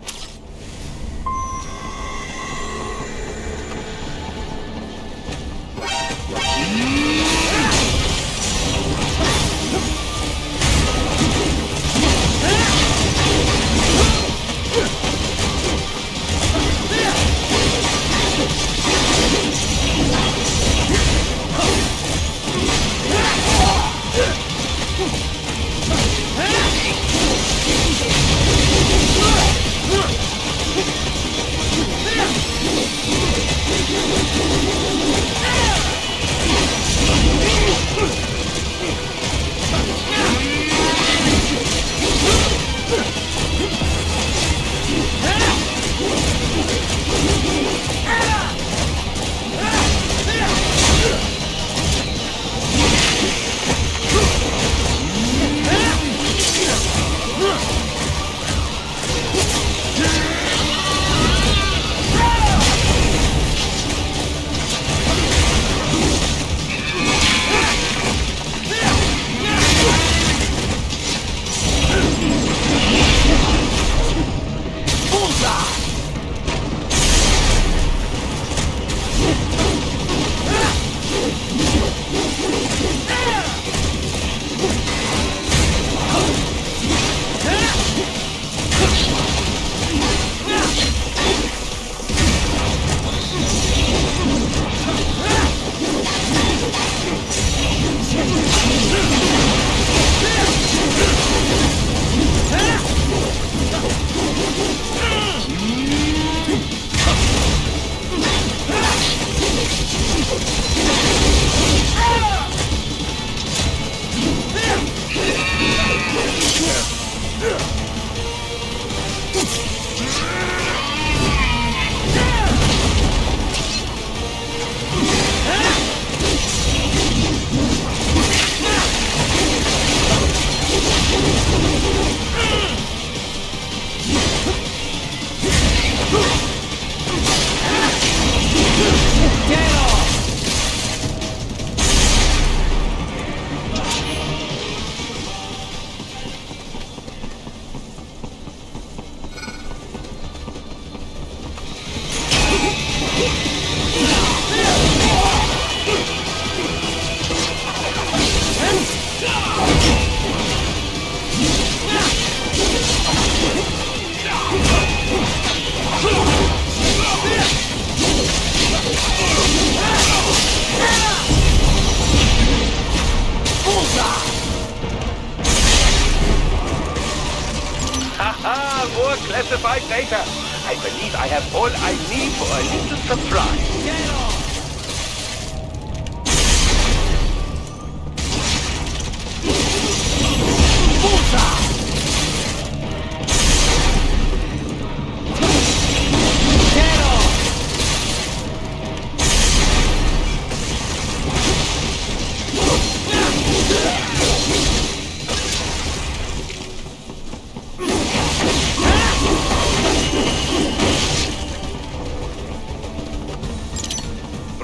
classified data. I believe I have all I need for a little surprise. Get off!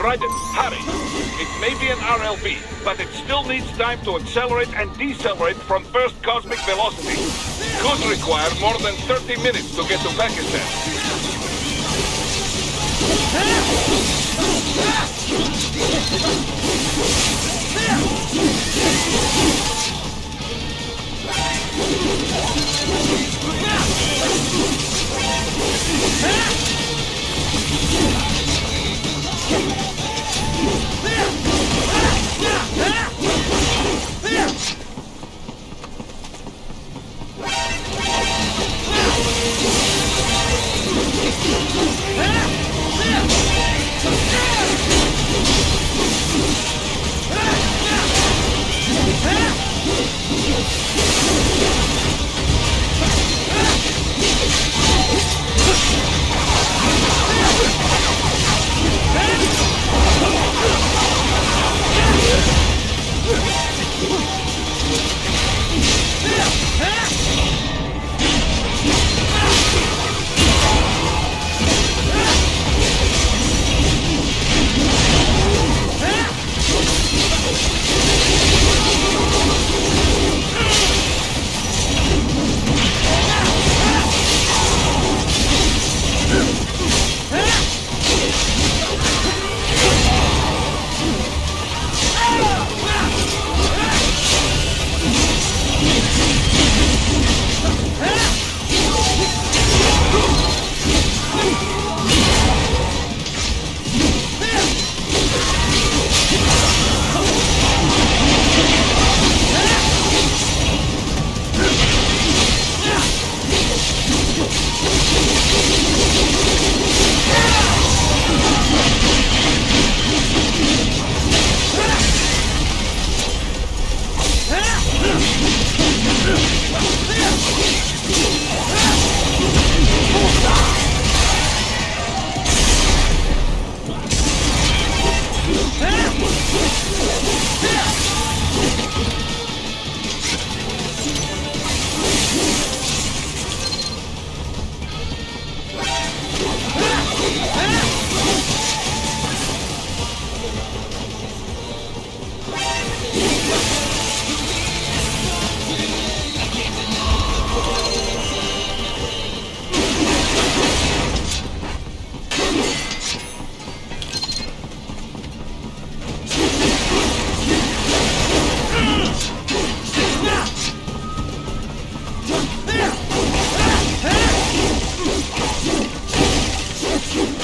Raiden, hurry! It may be an RLB, but it still needs time to accelerate and decelerate from first cosmic velocity. Could require more than 30 minutes to get to Pakistan.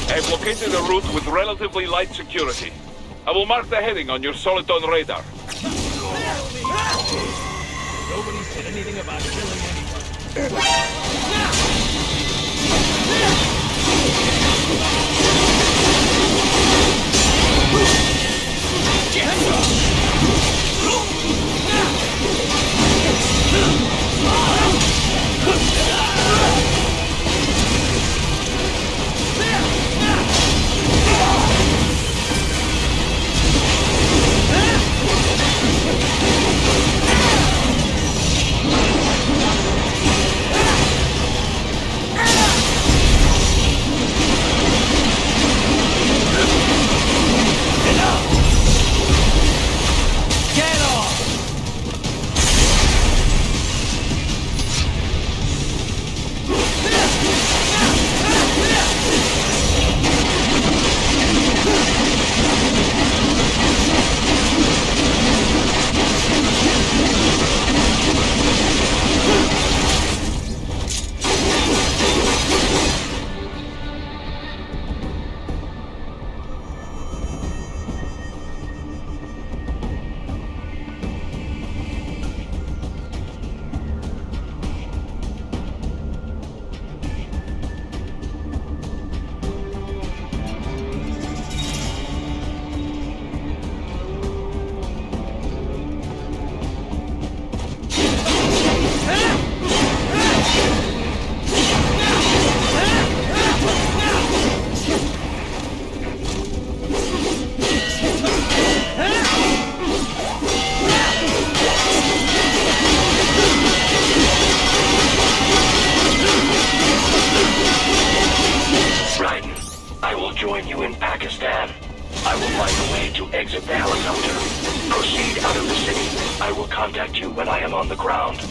I've located a route with relatively light security. I will mark the heading on your Soliton radar. Nobody said anything about killing anyone. exit the helicopter. Proceed out of the city. I will contact you when I am on the ground.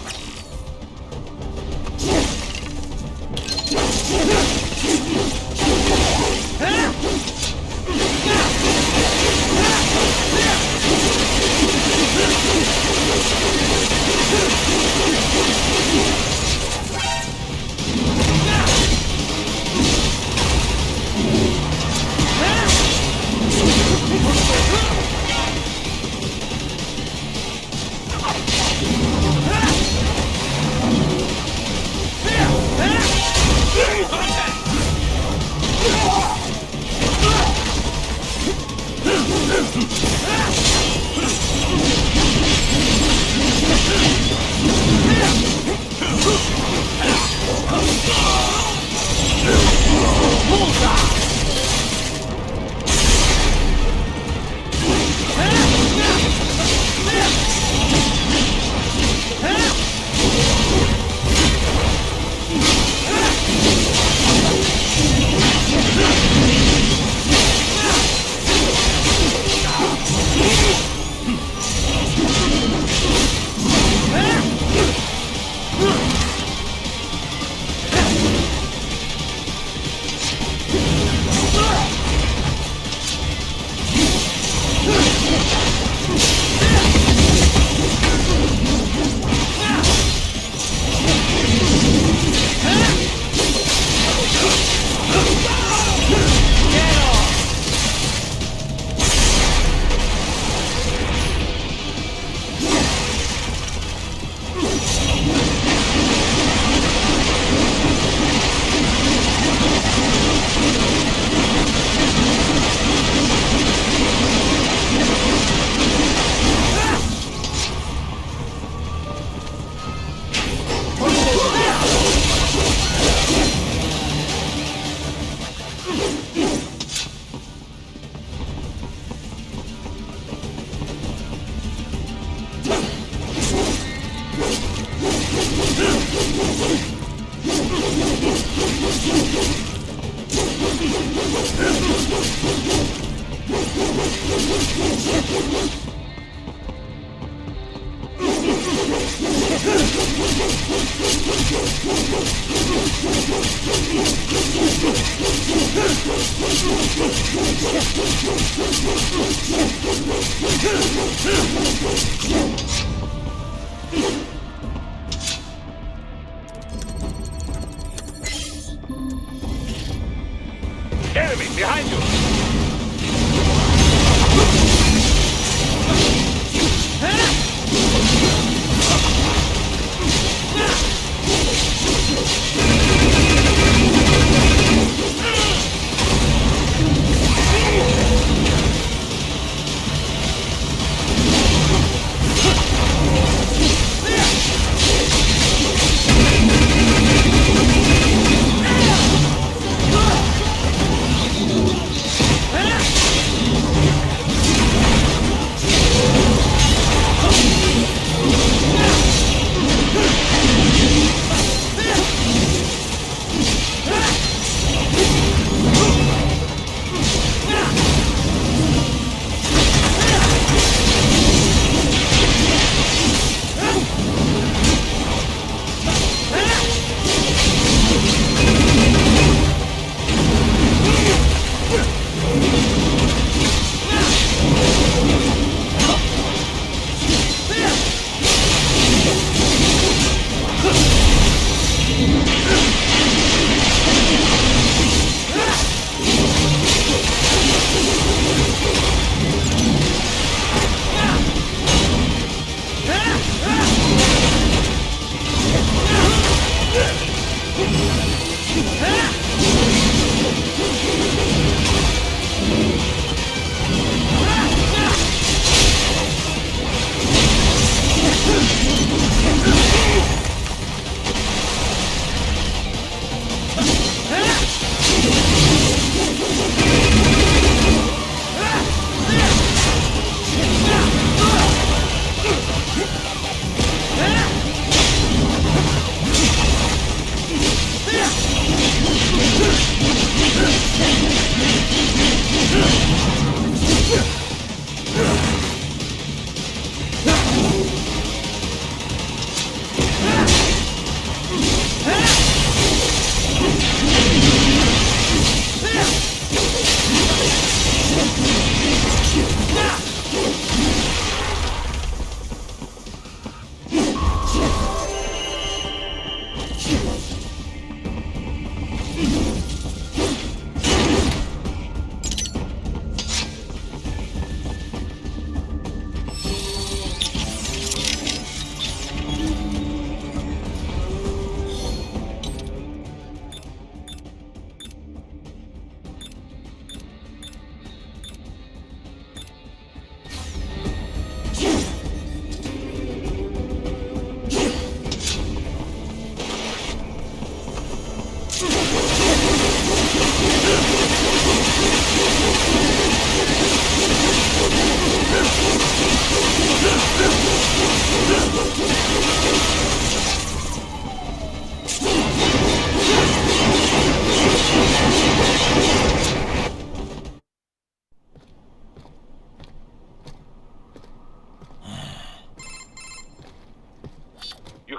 Enemy behind you!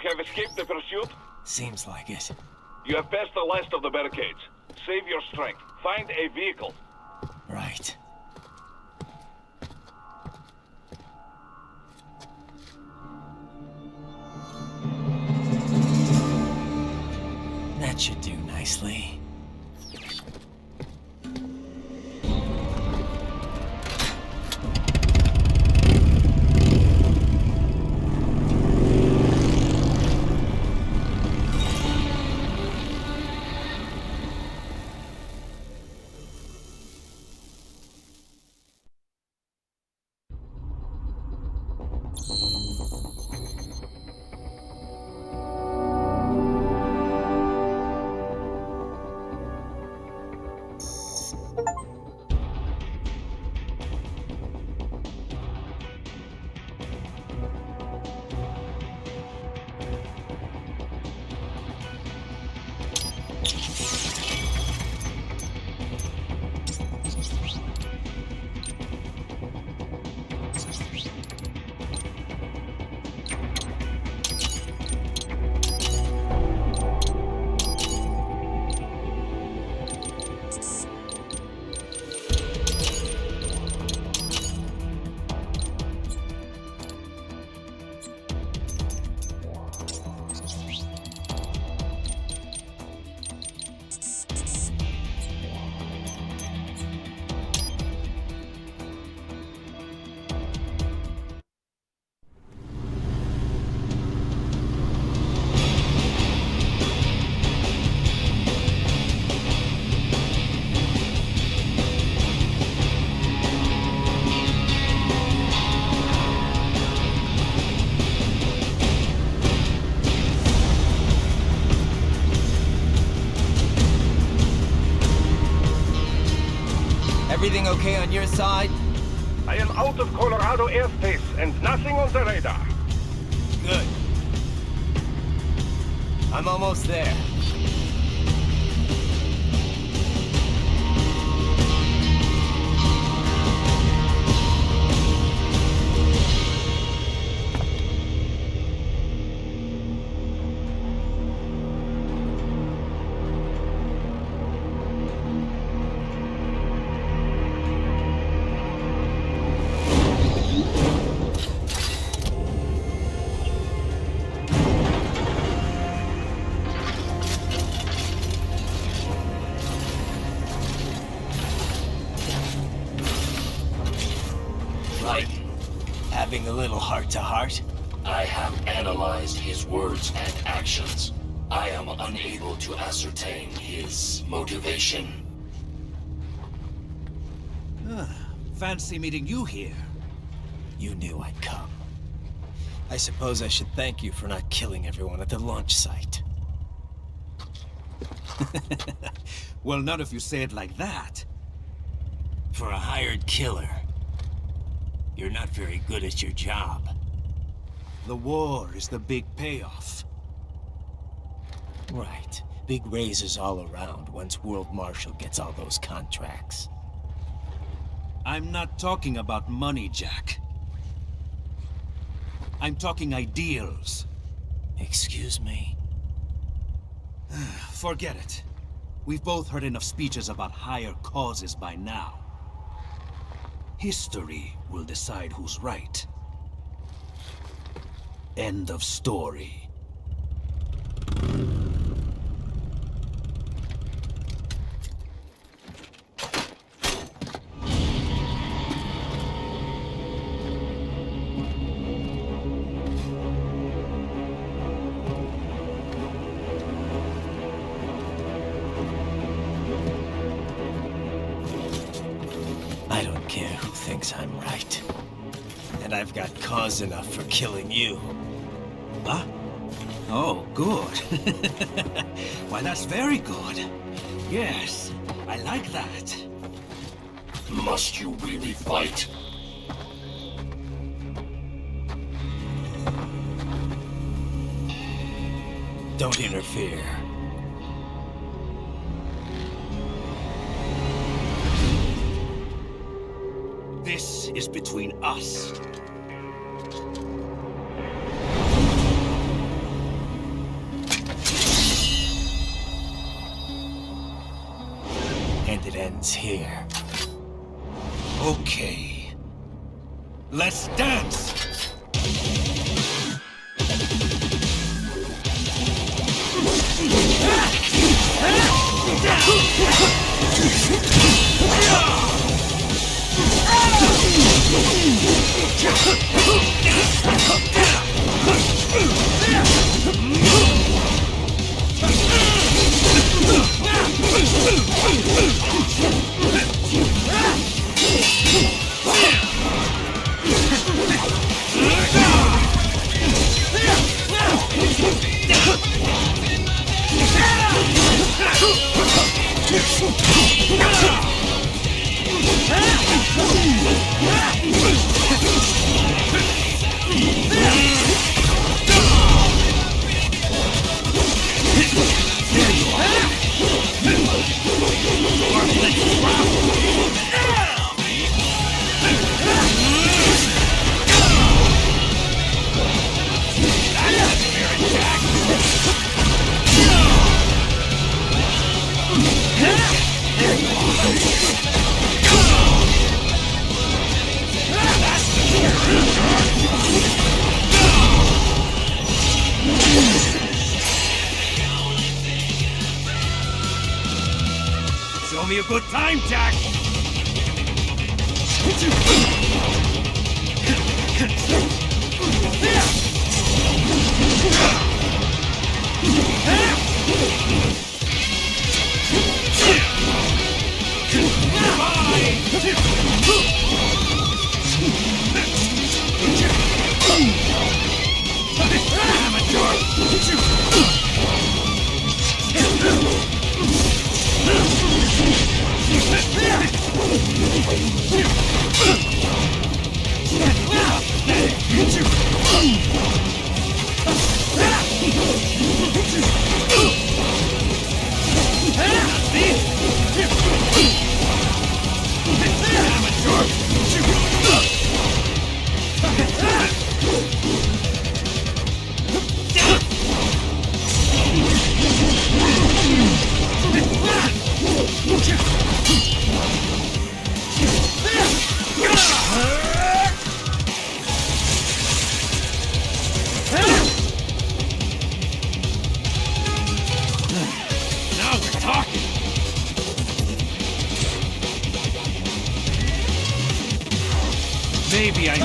have escaped the pursuit? Seems like it. You have passed the last of the barricades. Save your strength. Find a vehicle. Right. That should do nicely. Everything okay on your side? I am out of Colorado airspace and nothing on the radar. Good. I'm almost there. Having a little heart-to-heart? I have analyzed his words and actions. I am unable to ascertain his motivation. Fancy meeting you here. You knew I'd come. I suppose I should thank you for not killing everyone at the launch site. Well, not if you say it like that. For a hired killer, you're not very good at your job. The war is the big payoff. Right. Big raises all around once World Marshal gets all those contracts. I'm not talking about money, Jack. I'm talking ideals. Excuse me? Forget it. We've both heard enough speeches about higher causes by now. History will decide who's right. End of story. I don't care who thinks I'm right. And I've got cause enough for killing you. Huh? Oh, good. Why, that's very good. Yes, I like that. Must you really fight? Don't interfere. This is between us. ends here. Okay. Let's dance! Show me a good time, Jack! Maybe I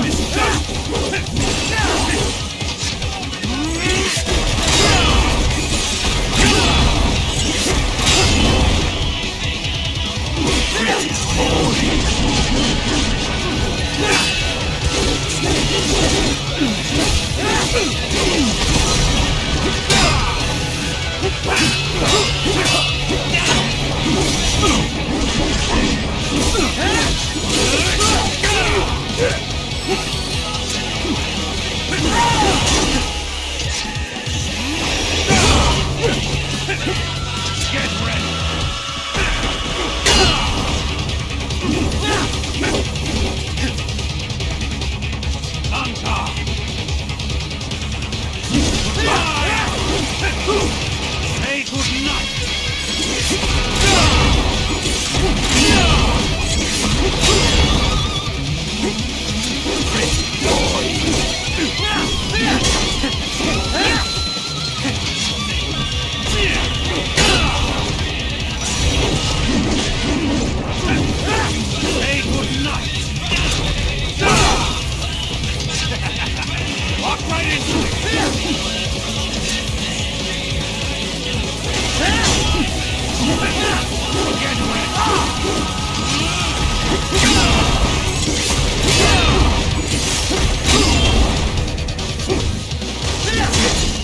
Say goodnight! Say goodnight! Walk right into it!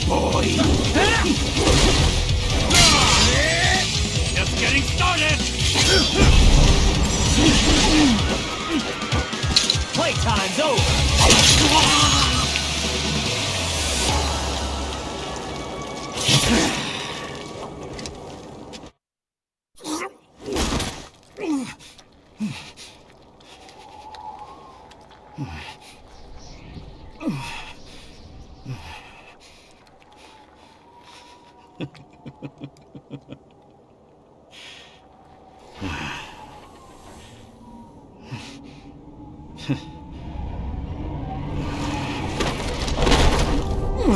Boy! Just getting started! Playtime's over! He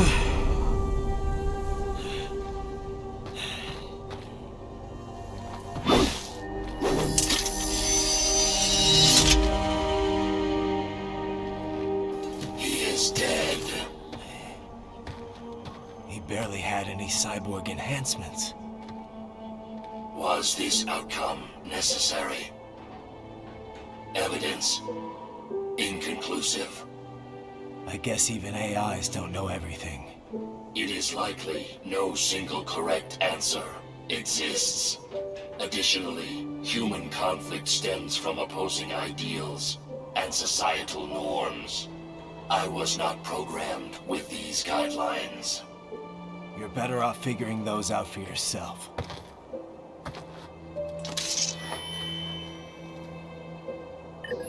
barely had any cyborg enhancements. Was this outcome necessary? Evidence inconclusive. I guess even AIs don't know everything. It is likely no single correct answer exists. Additionally, human conflict stems from opposing ideals and societal norms. I was not programmed with these guidelines. You're better off figuring those out for yourself.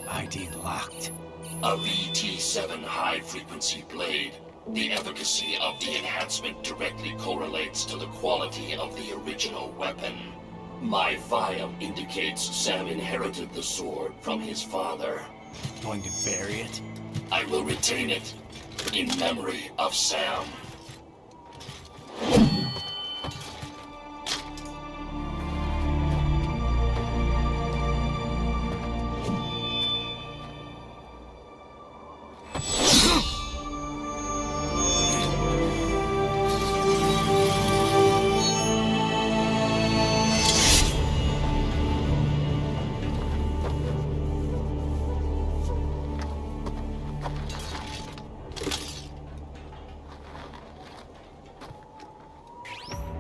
ID locked. A VT-7 high-frequency blade. The efficacy of the enhancement directly correlates to the quality of the original weapon. My file indicates Sam inherited the sword from his father. Going to bury it? I will retain it in memory of Sam.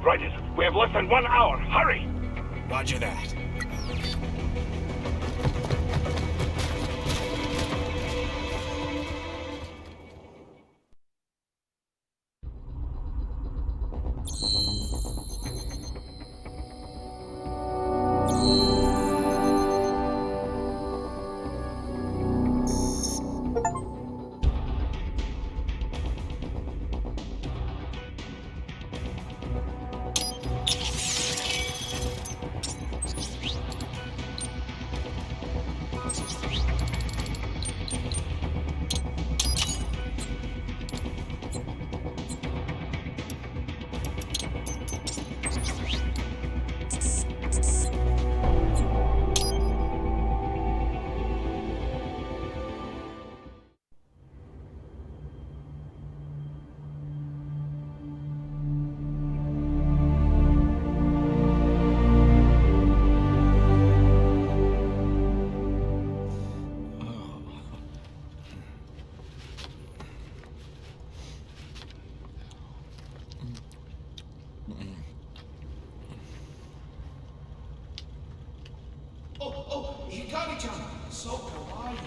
Right, we have less than 1 hour. Hurry! Roger that. Hikari-chan, so kawaii.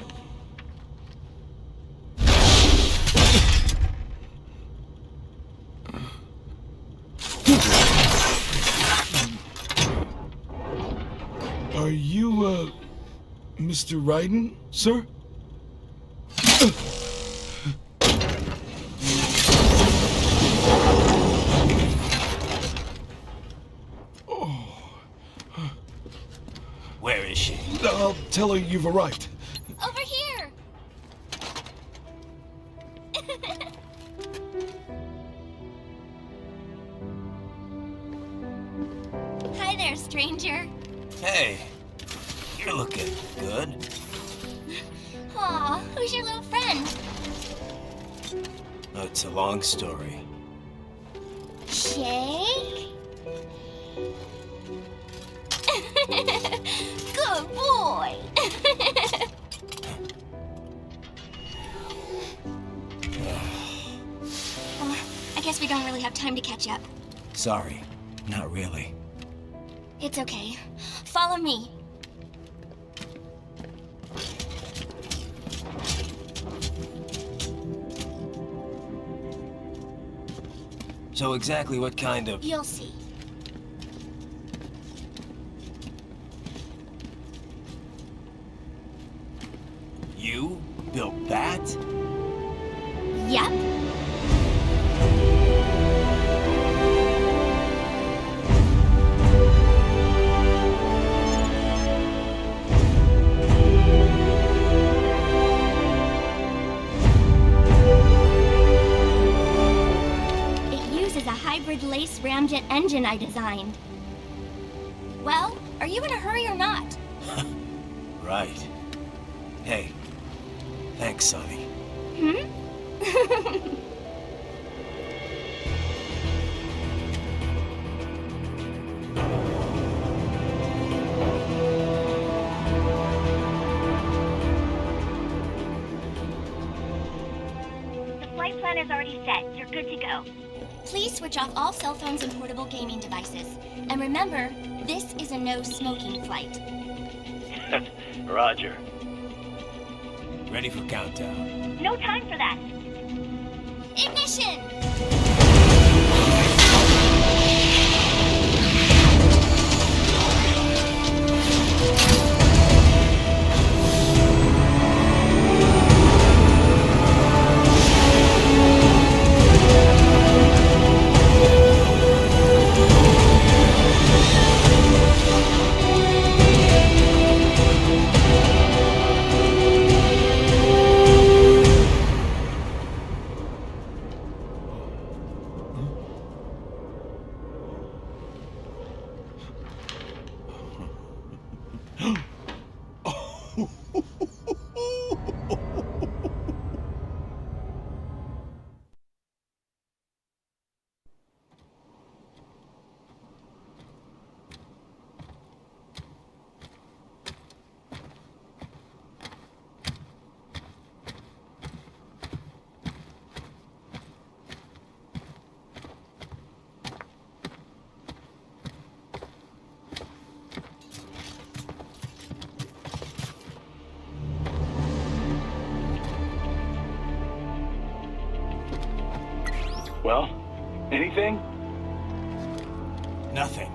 Are you, Mr. Raiden, sir? Where is she? I'll tell her you've arrived. Over here! Hi there, stranger. Hey, you're looking good. Aw, who's your little friend? Oh, it's a long story. Shake? Good boy! Well, I guess we don't really have time to catch up. Sorry, not really. It's okay. Follow me. So exactly what kind of... You'll see. You built that? Yep. hybrid lace ramjet engine I designed. Well, are you in a hurry or not? Right. Hey, thanks, Sonny. Hmm? The flight plan is already set. You're good to go. Please switch off all cell phones and portable gaming devices. And remember, this is a no-smoking flight. Roger. Ready for countdown. No time for that. Ignition! Well, anything? Nothing.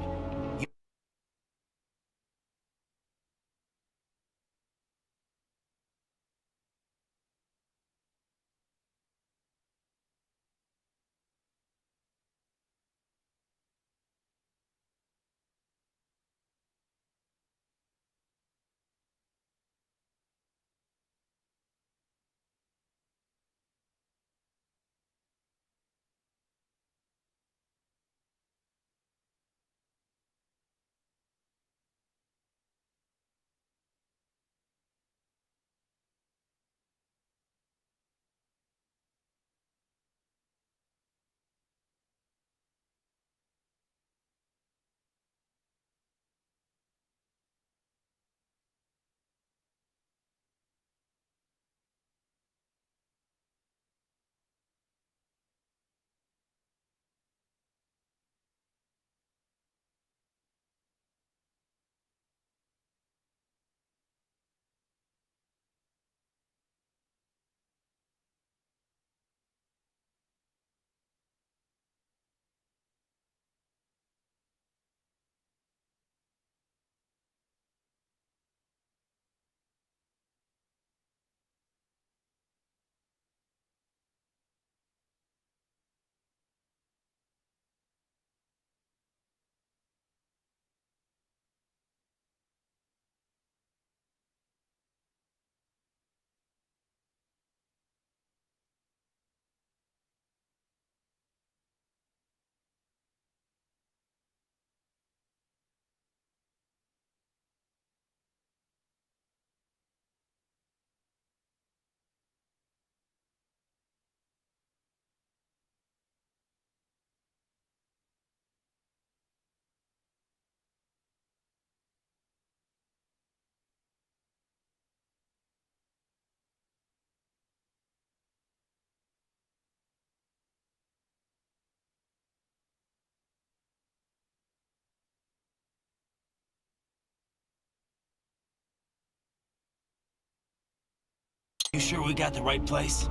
You sure we got the right place?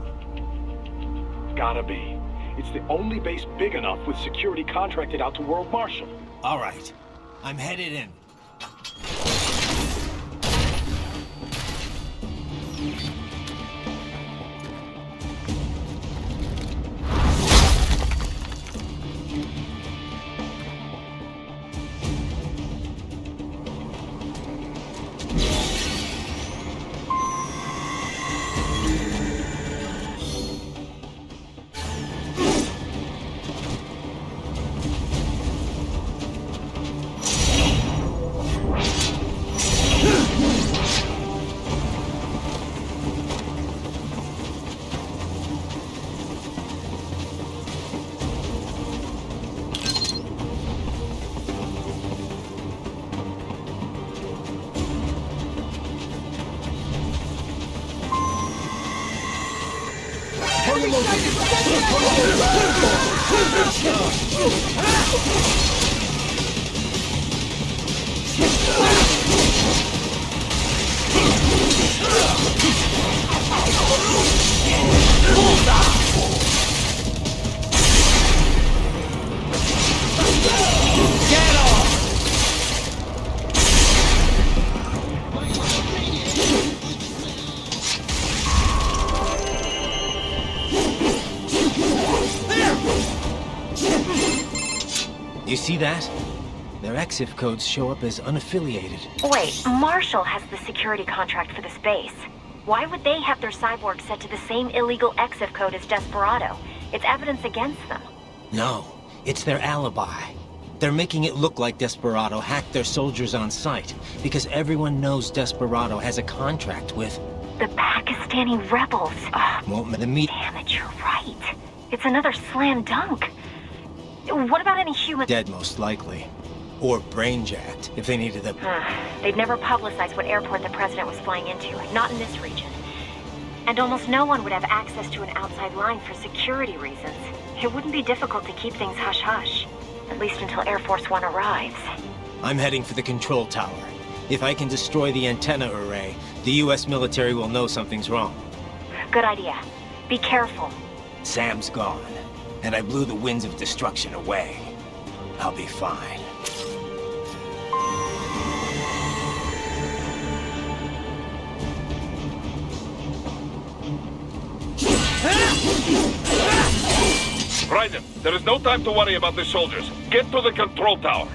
Gotta be. It's the only base big enough with security contracted out to World Marshal. All right. I'm headed in. You see that? Their EXIF codes show up as unaffiliated. Wait, Marshall has the security contract for this base. Why would they have their cyborg set to the same illegal EXIF code as Desperado? It's evidence against them. No, it's their alibi. They're making it look like Desperado hacked their soldiers on sight, because everyone knows Desperado has a contract with... The Pakistani rebels. Ugh, Won't the meet... damn it, you're right. It's another slam dunk. What about any human... Dead, most likely. Or brain-jacked, if they needed the... They'd never publicized what airport the president was flying into, not in this region. And almost no one would have access to an outside line for security reasons. It wouldn't be difficult to keep things hush-hush. At least until Air Force One arrives. I'm heading for the control tower. If I can destroy the antenna array, the US military will know something's wrong. Good idea. Be careful. Sam's gone, and I blew the winds of destruction away. I'll be fine. Raiden, there is no time to worry about the soldiers. Get to the control tower.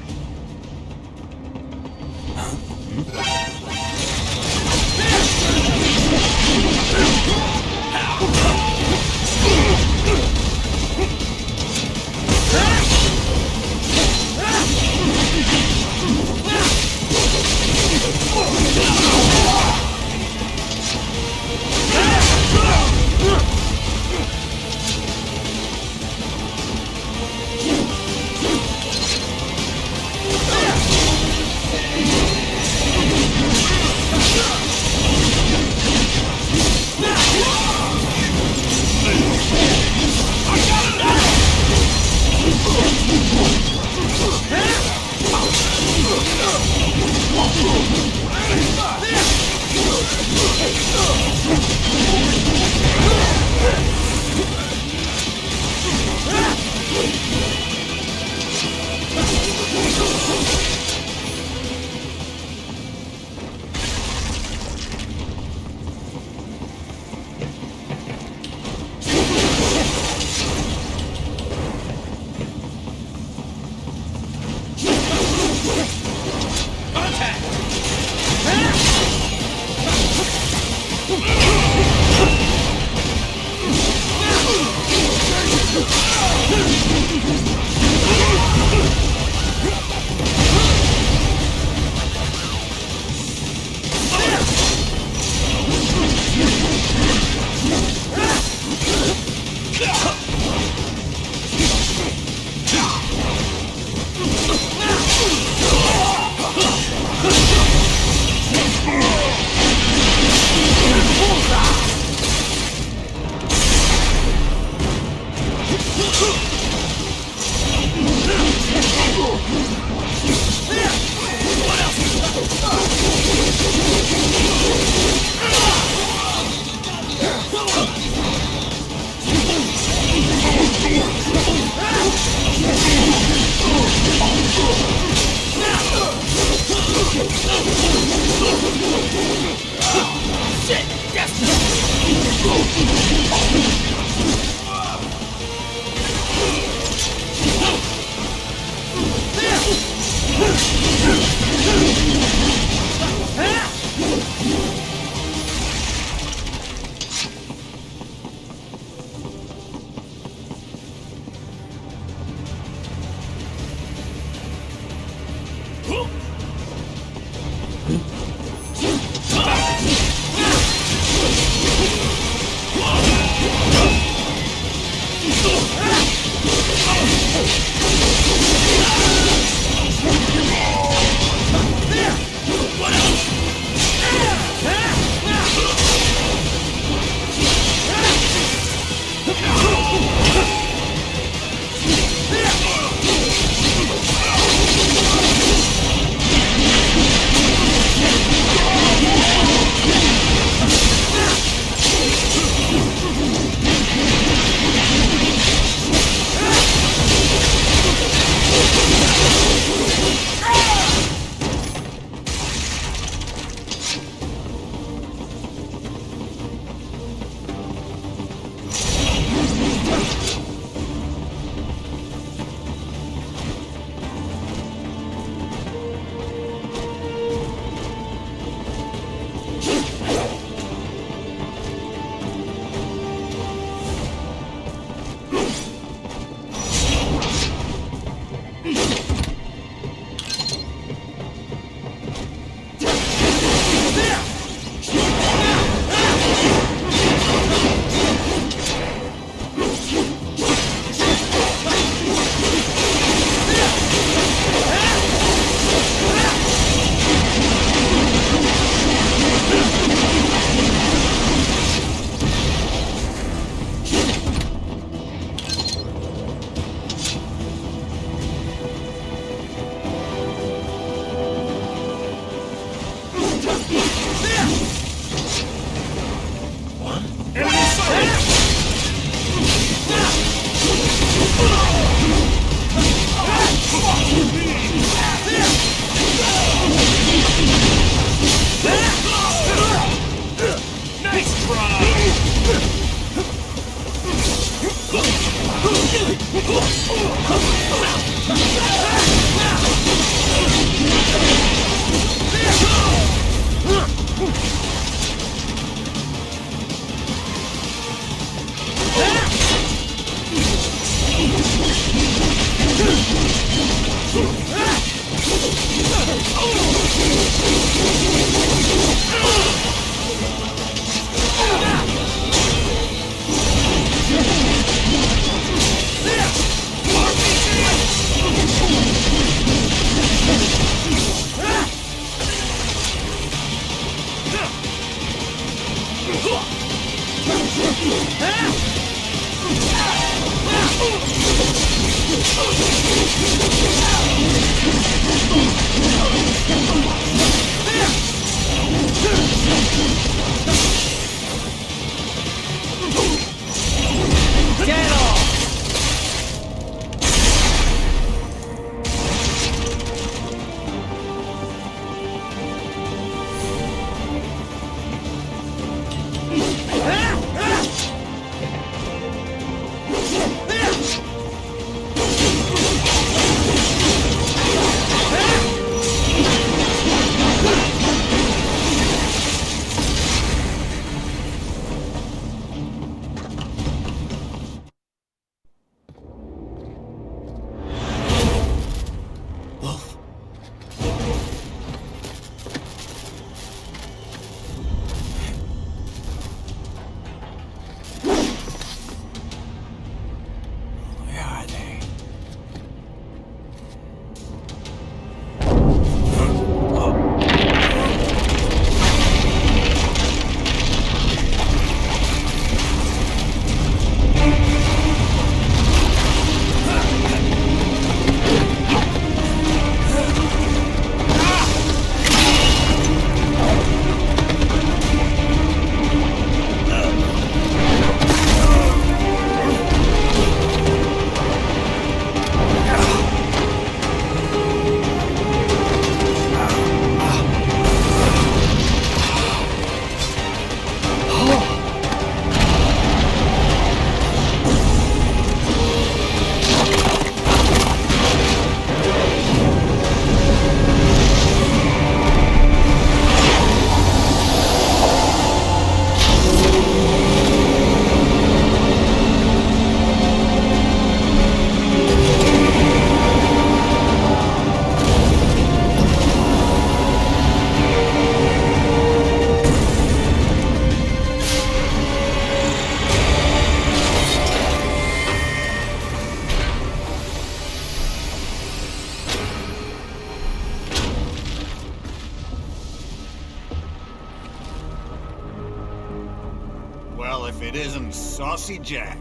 Well, if it isn't Saucy Jack.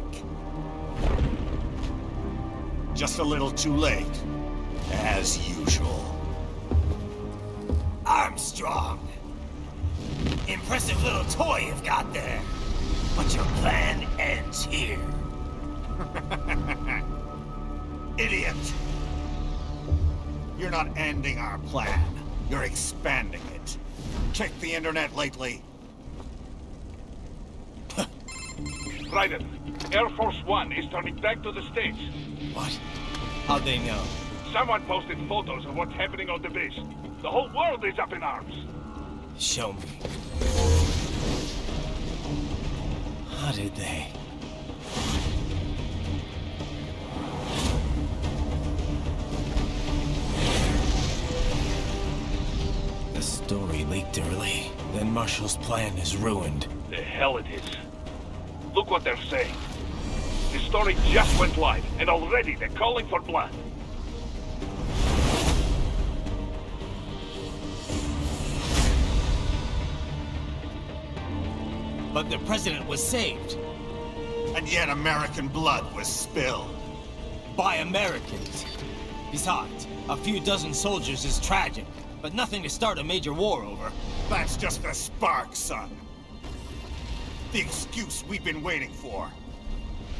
Just a little too late, as usual. Armstrong. Impressive little toy you've got there. But your plan ends here. Idiot! You're not ending our plan. You're expanding it. Check the internet lately. Raiden, Air Force One is turning back to the States. What? How'd they know? Someone posted photos of what's happening on the base. The whole world is up in arms. Show me. How did they? The story leaked early. Then Marshall's plan is ruined. The hell it is. Look what they're saying. The story just went live, and already they're calling for blood. But the president was saved. And yet American blood was spilled. By Americans. Besides, a few dozen soldiers is tragic, but nothing to start a major war over. That's just the spark, son. The excuse we've been waiting for.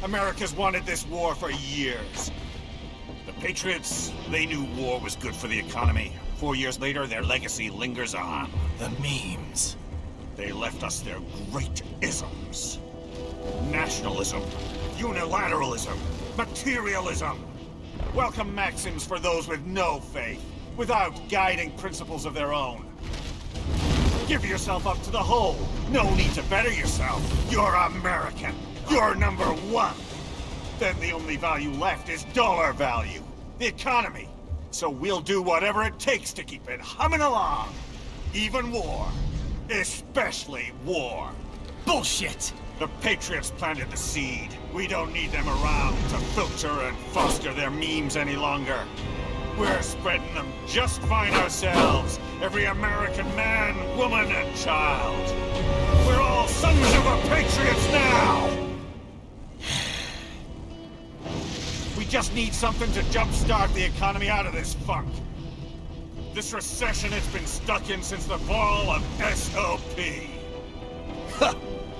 America's wanted this war for years. The Patriots, they knew war was good for the economy. 4 years later, their legacy lingers on. The memes. They left us their great isms. Nationalism, unilateralism, materialism. Welcome maxims for those with no faith, without guiding principles of their own. Give yourself up to the whole. No need to better yourself. You're American. You're number one. Then the only value left is dollar value. The economy. So we'll do whatever it takes to keep it humming along. Even war. Especially war. Bullshit! The Patriots planted the seed. We don't need them around to filter and foster their memes any longer. We're spreading them just fine ourselves. Every American man, woman, and child. We're all sons of the Patriots now! We just need something to jumpstart the economy out of this funk. This recession it's been stuck in since the fall of SOP. Huh.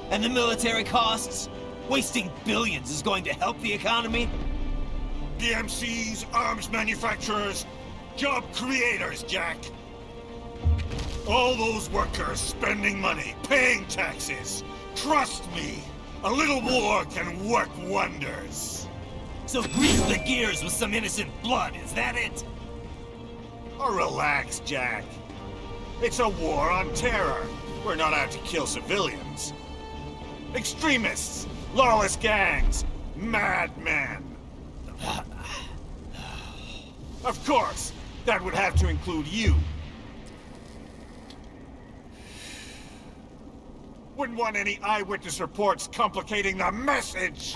And the military costs? Wasting billions is going to help the economy? DMCs, arms manufacturers, job creators, Jack. All those workers spending money, paying taxes. Trust me, a little war can work wonders. So grease the gears with some innocent blood, is that it? Oh, relax, Jack. It's a war on terror. We're not out to kill civilians. Extremists, lawless gangs, madmen. Of course, that would have to include you. Wouldn't want any eyewitness reports complicating the message.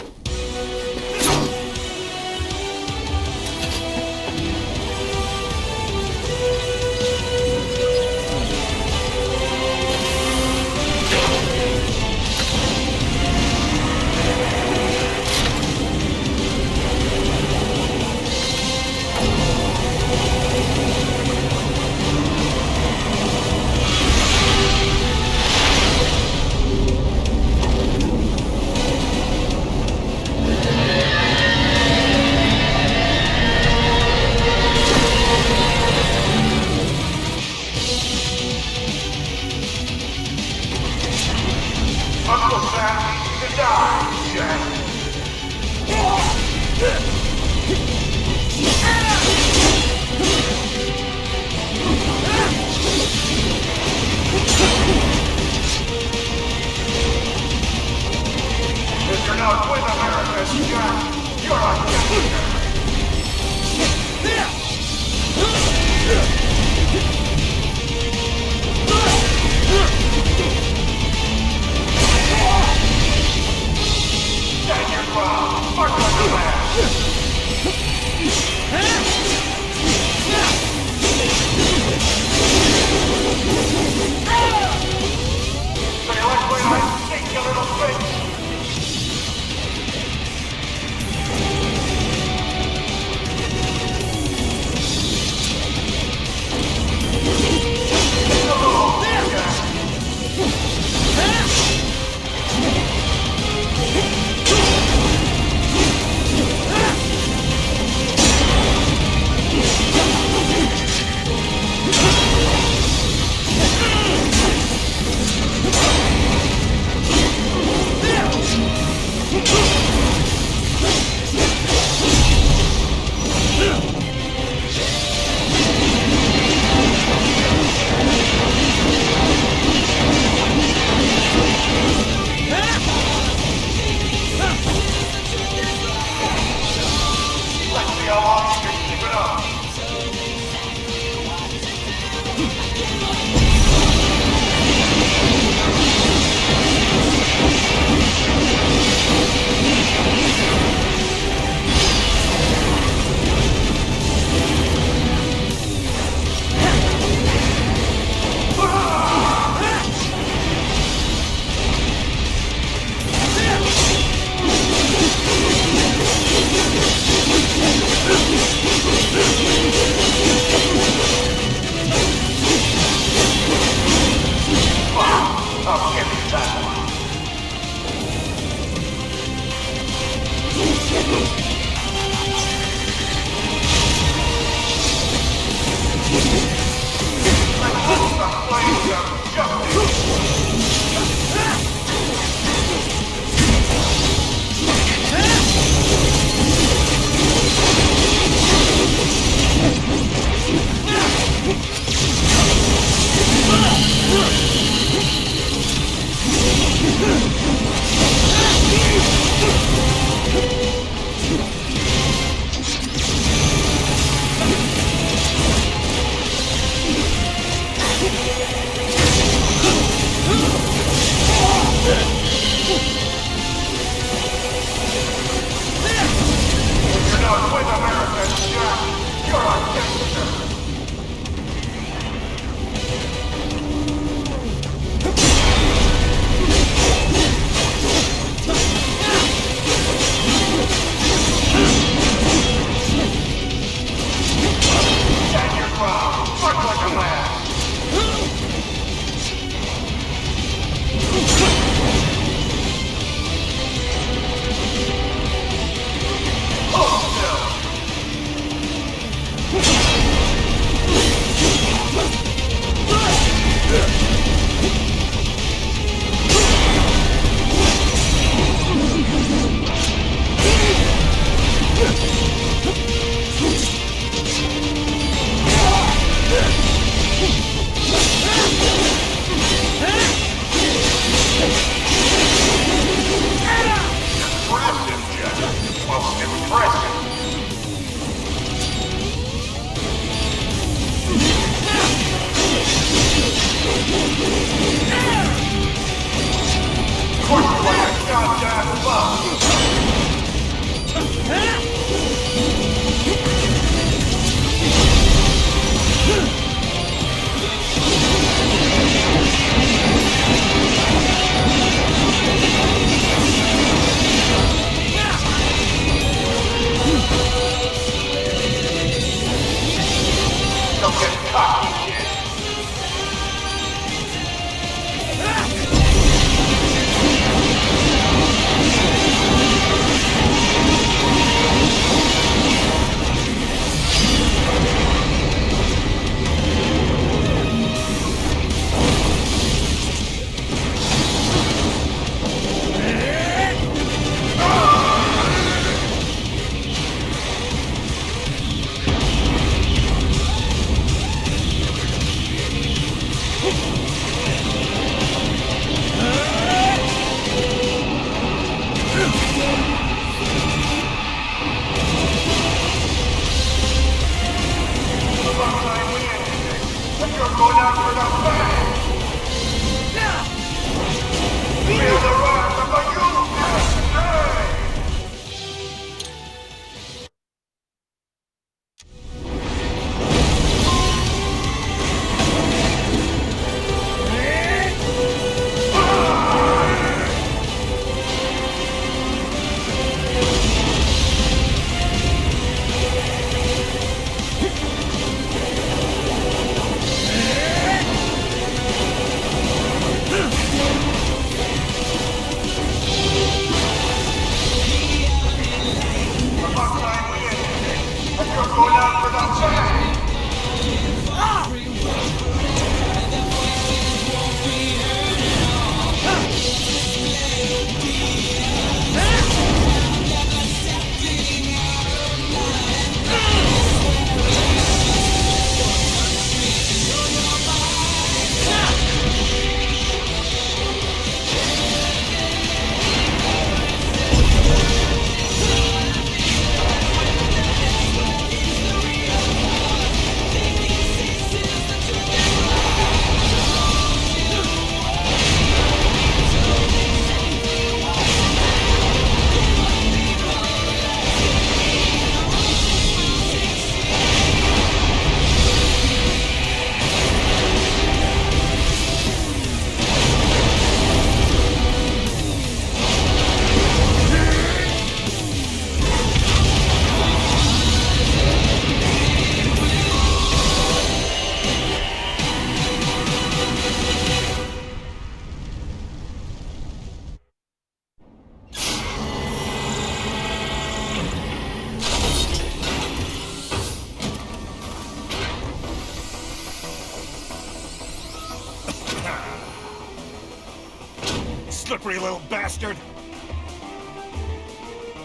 slippery little bastard!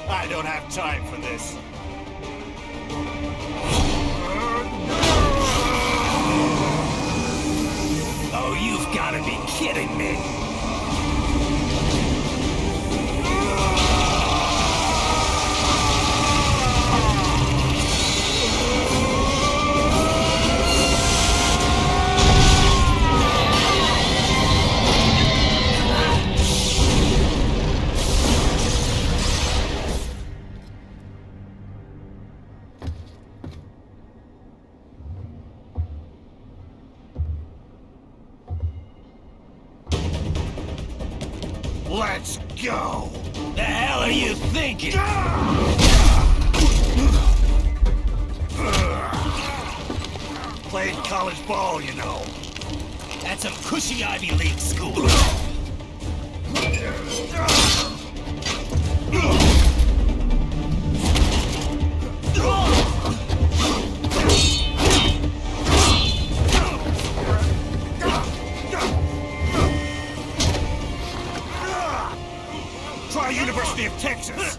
I don't have time for this. Oh, you've gotta be kidding me! Let's go! The hell are you thinking? Played college ball, you know. At some cushy Ivy League school. Try University of Texas.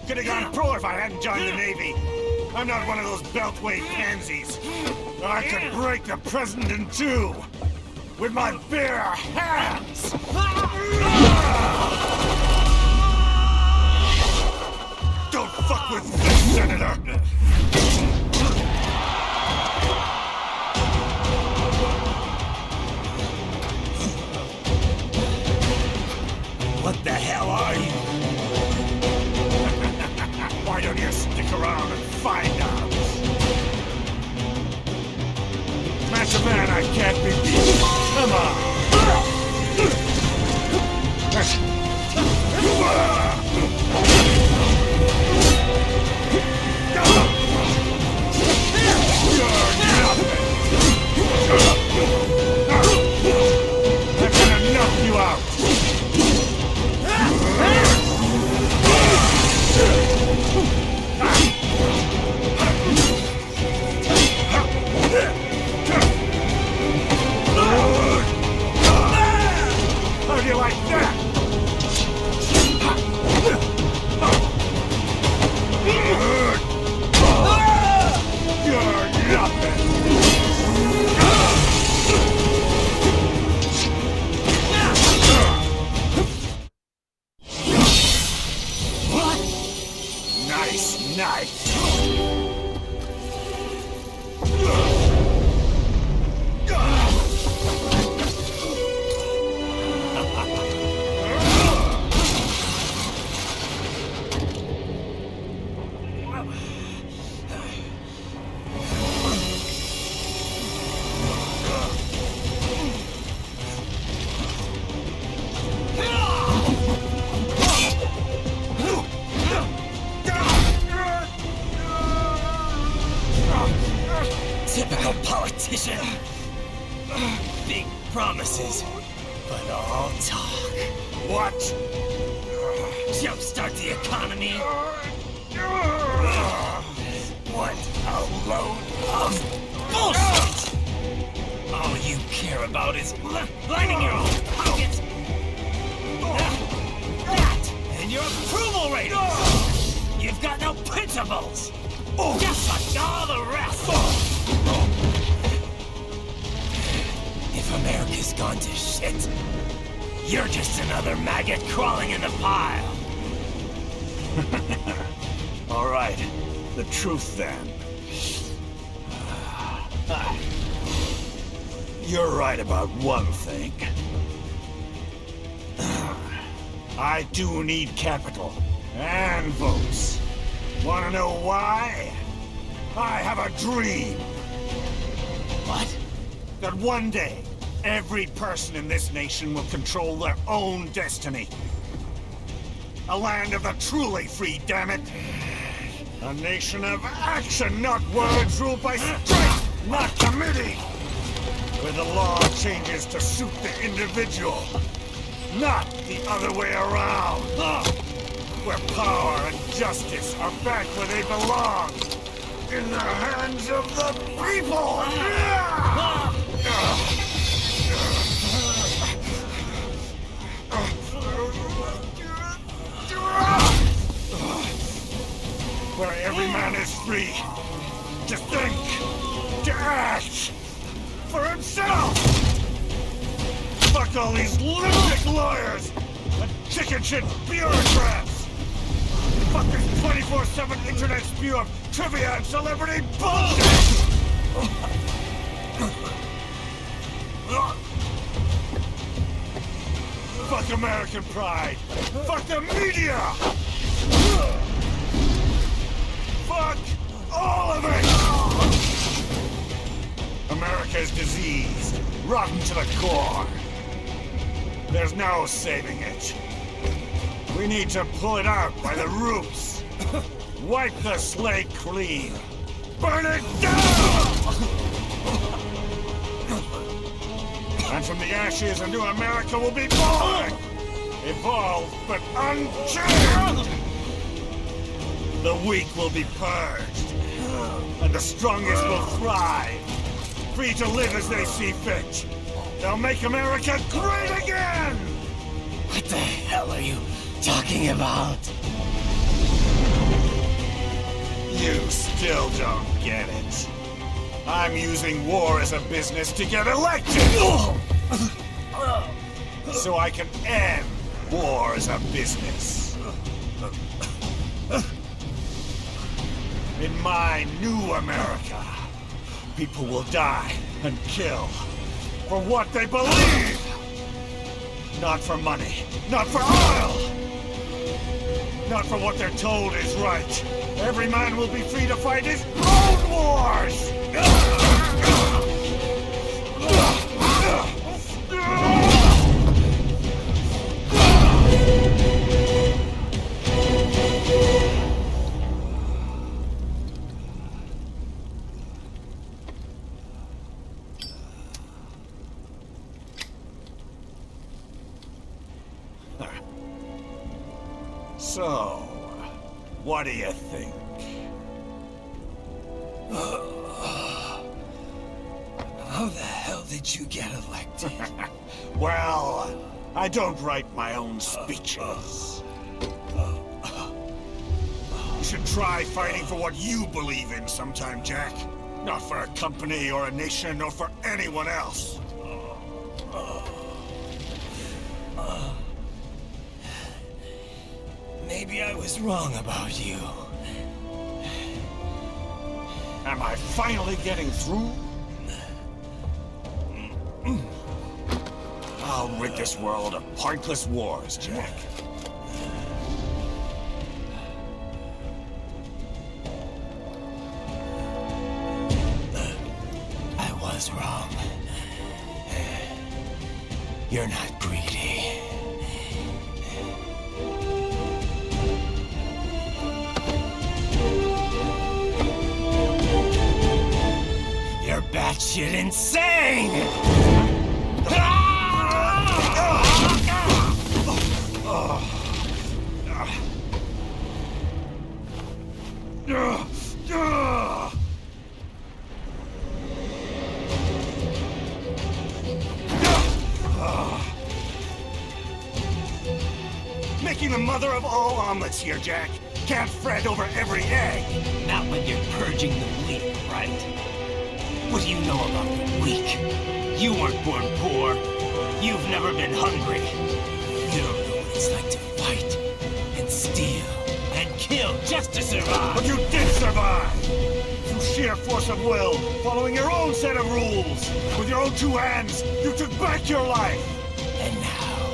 Could have gone pro if I hadn't joined the Navy. I'm not one of those beltway pansies. I could break the president in two with my bare hands. Don't fuck with this, Senator. What the hell are you? Why don't you stick around and find out? Match a man I can't be beat. Come on. I'm gonna knock you out. How do you like that? You're nothing. What? Nice, nice. Typical politician. Big promises, but all talk. What? Jumpstart the economy. What a load of bullshit! All you care about is lining your own pockets. That and your approval ratings. You've got no principles. Just like all the rest. If America's gone to shit, you're just another maggot crawling in the pile. All right, the truth then. You're right about one thing. I do need capital and votes. Wanna know why? I have a dream. What? That one day, every person in this nation will control their own destiny. A land of the truly free, damn it. A nation of action, not words, ruled by strength, not committee. Where the law changes to suit the individual, not the other way around. Where power and justice are back where they belong. In the hands of the people! man is free to think, to act for himself. Fuck all these lunatic lawyers and chicken shit bureaucrats. Fuck this 24/7 internet spew of trivia and celebrity bullshit. Fuck American pride. Fuck the media. Fuck all of it! America's diseased, rotten to the core. There's no saving it. We need to pull it out by the roots. Wipe the slate clean. Burn it down! And from the ashes, a new America will be born! Evolved, but unchained! The weak will be purged, and the strongest will thrive, free to live as they see fit. They'll make America great again! What the hell are you talking about? You still don't get it. I'm using war as a business to get elected! So I can end war as a business. In my new America, people will die and kill for what they believe! Not for money, not for oil! Not for what they're told is right. Every man will be free to fight his own wars! So, what do you think? How the hell did you get elected? Well, I don't write my own speeches. You should try fighting for what you believe in sometime, Jack. Not for a company or a nation or for anyone else. Maybe I was wrong about you. Am I finally getting through? I'll rid this world of pointless wars, Jack. I was wrong. You're not greedy. You're batshit insane! Making the mother of all omelets here, Jack. Can't fret over every egg. Not when you're purging the weak, right? What do you know about the weak? You weren't born poor. You've never been hungry. You don't know what it's like to fight and steal and kill just to survive. But you did survive! Through sheer force of will, following your own set of rules. With your own two hands, you took back your life. And now,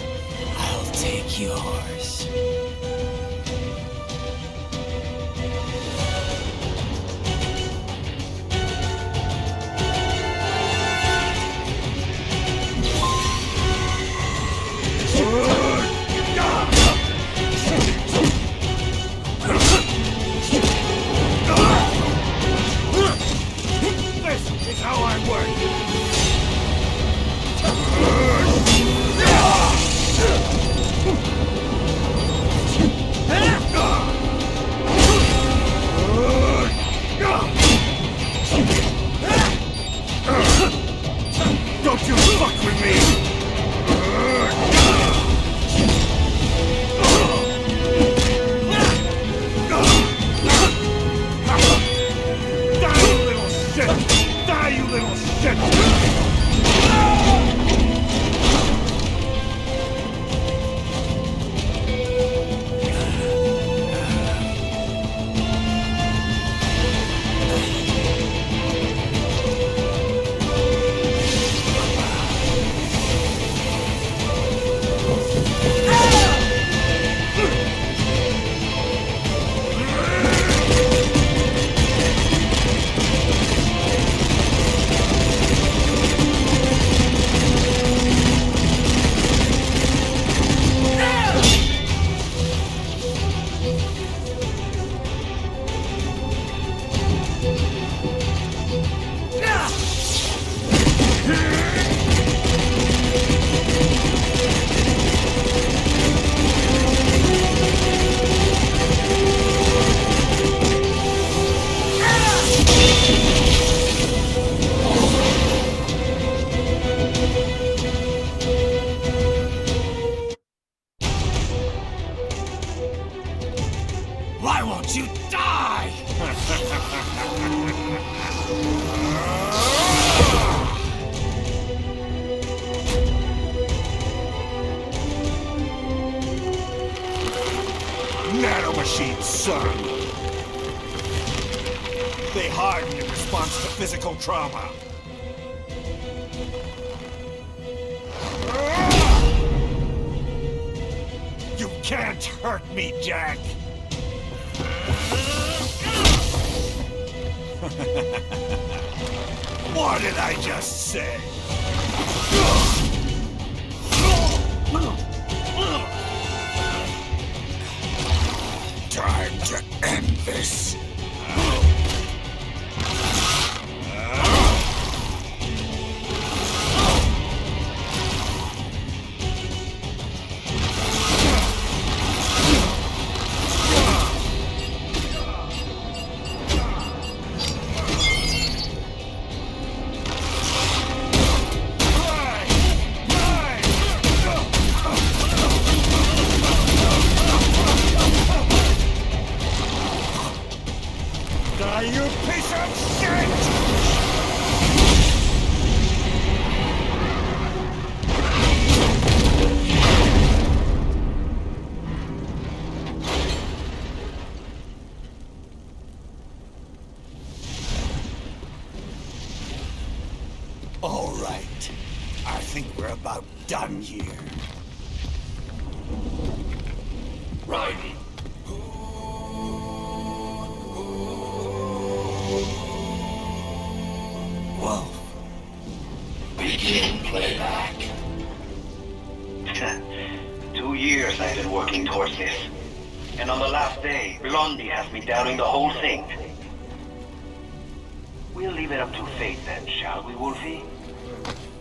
I'll take yours. This is how I work. shit! Die, you little shit! Why won't you die? Nanomachines, son! They harden in response to physical trauma. You can't hurt me, Jack! What did I just say? Time to end this. Die, you piece of shit! All right. I think we're about done here. Raiden. Wolf. Begin playback. 2 years I've been working towards this. And on the last day, Blondie has me doubting the whole thing. We'll leave it up to fate then, shall we, Wolfie?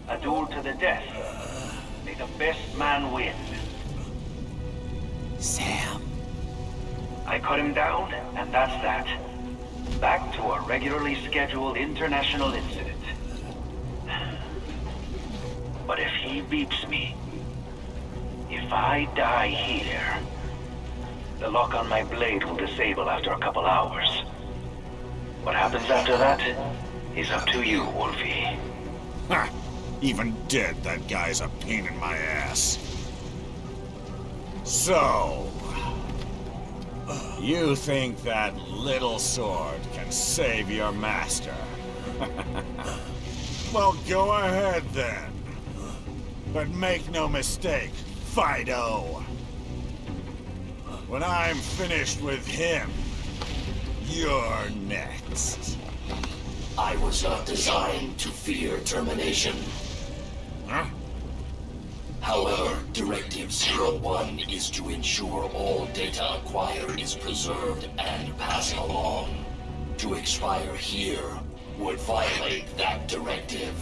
A duel to the death. May the best man win. Sam. I cut him down, and that's that. Back to a regularly scheduled international incident. But if he beeps me, if I die here, the lock on my blade will disable after a couple hours. What happens after that is up to you, Wolfie. Ha! Even dead, that guy's a pain in my ass. So... you think that little sword can save your master? Well, go ahead then. But make no mistake, Fido. When I'm finished with him, you're next. I was not designed to fear termination. Huh? However, Directive 01 is to ensure all data acquired is preserved and passed along. To expire here would violate that directive.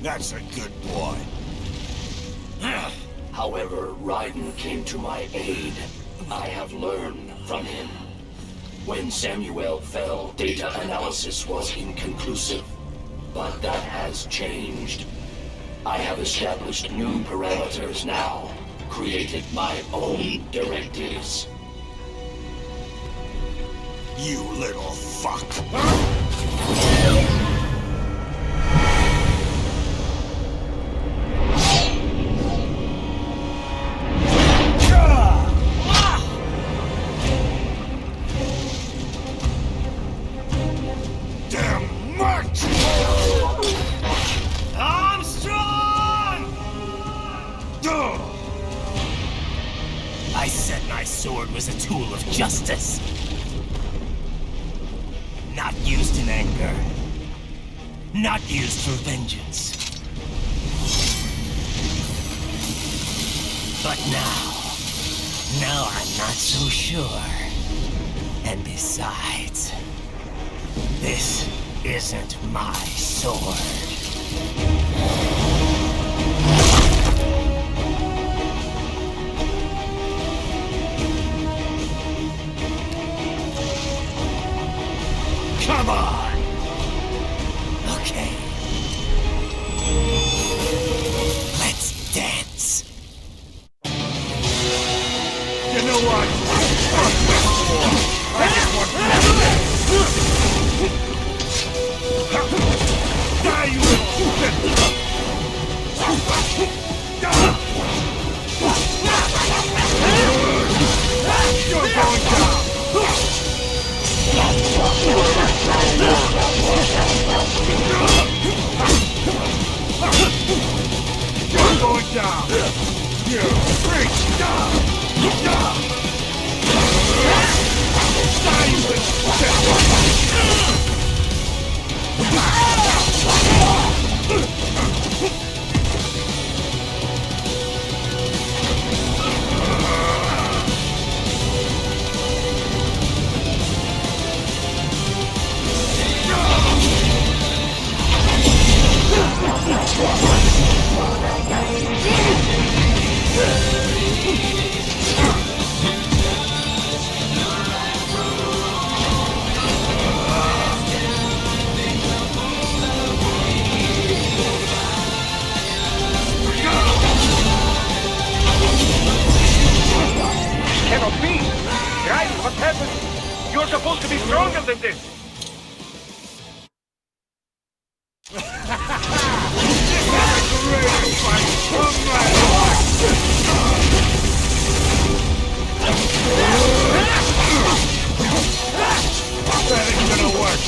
That's a good boy. However, Raiden came to my aid. I have learned from him. When Samuel fell, data analysis was inconclusive. But that has changed. I have established new parameters now, created my own directives. You little fuck. tool of justice. Not used in anger. Not used for vengeance. But now I'm not so sure. And besides, this isn't my sword. Come on! Okay. Let's dance. You know what? Fuck this war. I just want to die, you little shit! You're going down! You're going down! You freak! Die, you little shit! Cannot be! Raiden, what happened? You're supposed to be stronger than this! That ain't gonna work!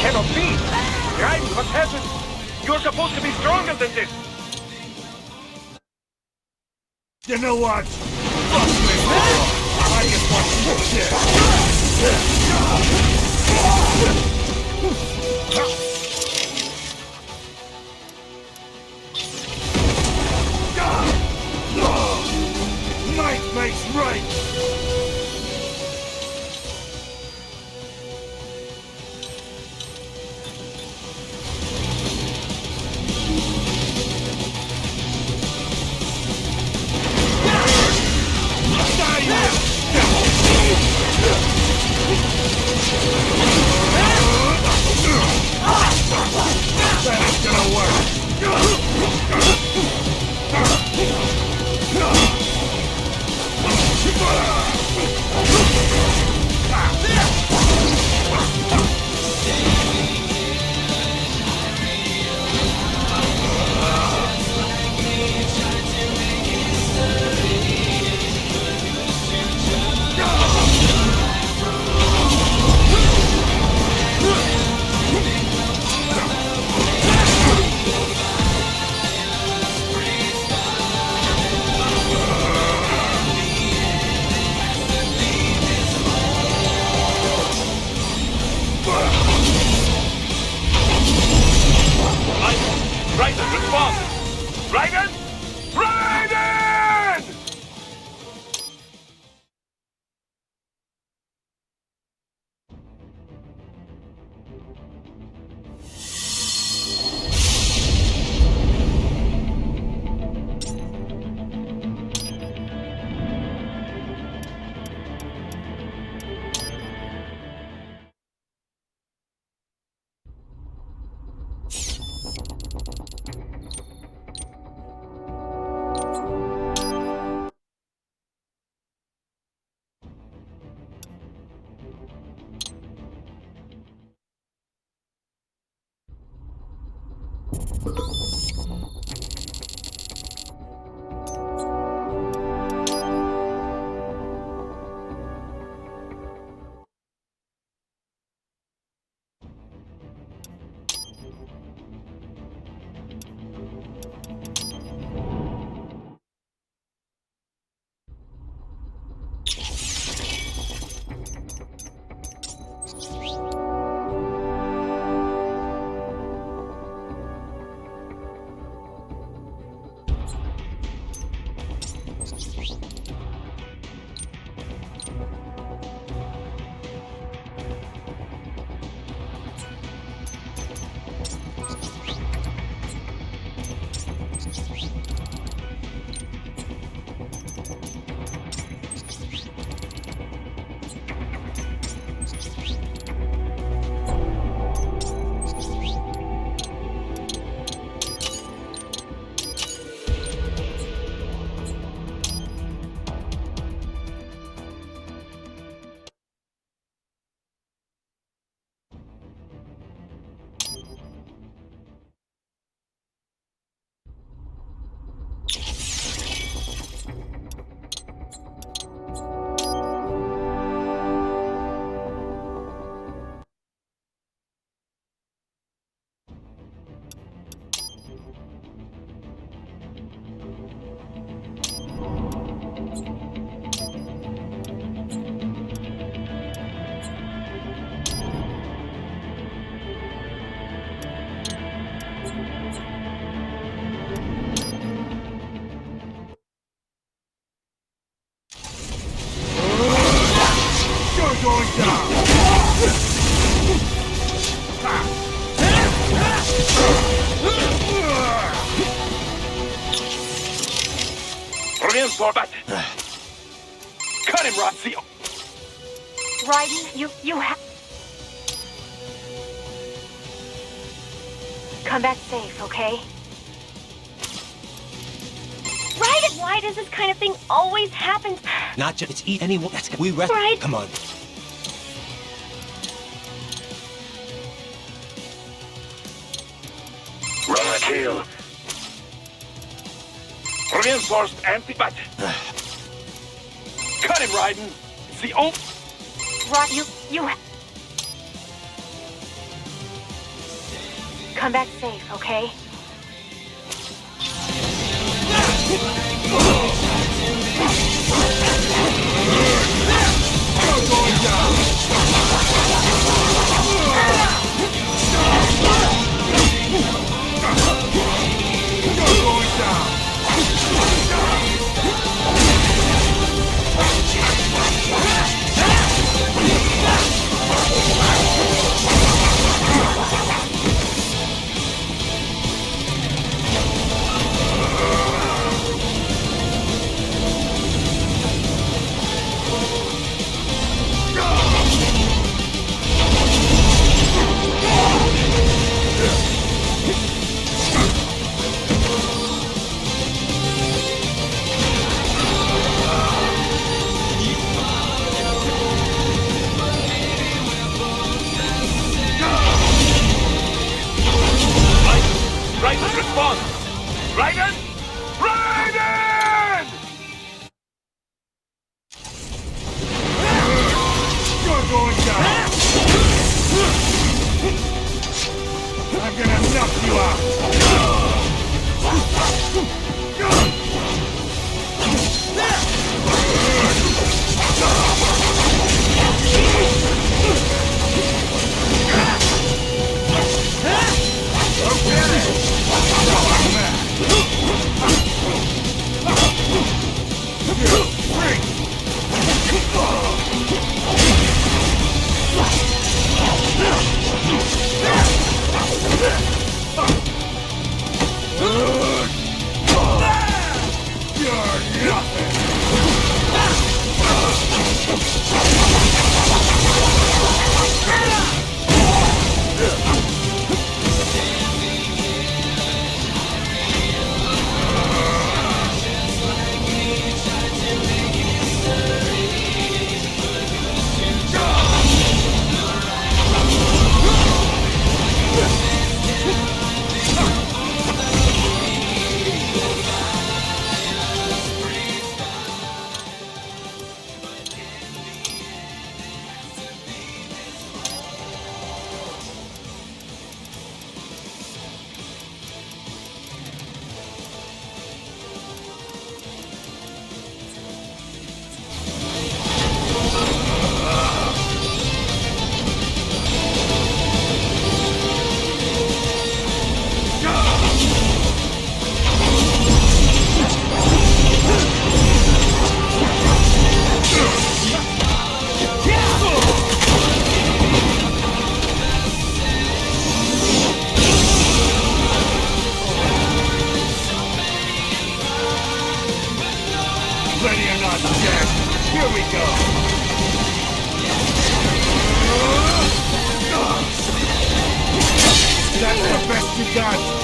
Cannot be! Raiden, what happened? You're supposed to be stronger than this! You know what? Fuck this war! I just want some shit! Might makes right! That ain't gonna work! Reinforcement! Cut him, Razio! Raiden, you have... Come back safe, okay? Raiden, why does this kind of thing always happen? Not just it's eat anyone. That's we rest. Right. Come on. Kill. Reinforced anti-bat. Cut him, Raiden. It's the only... You... Come back safe, okay? You're going down! Raiden, respond! Raiden! Raiden! You're going down! I'm gonna knock you out! we go! That's the best you got!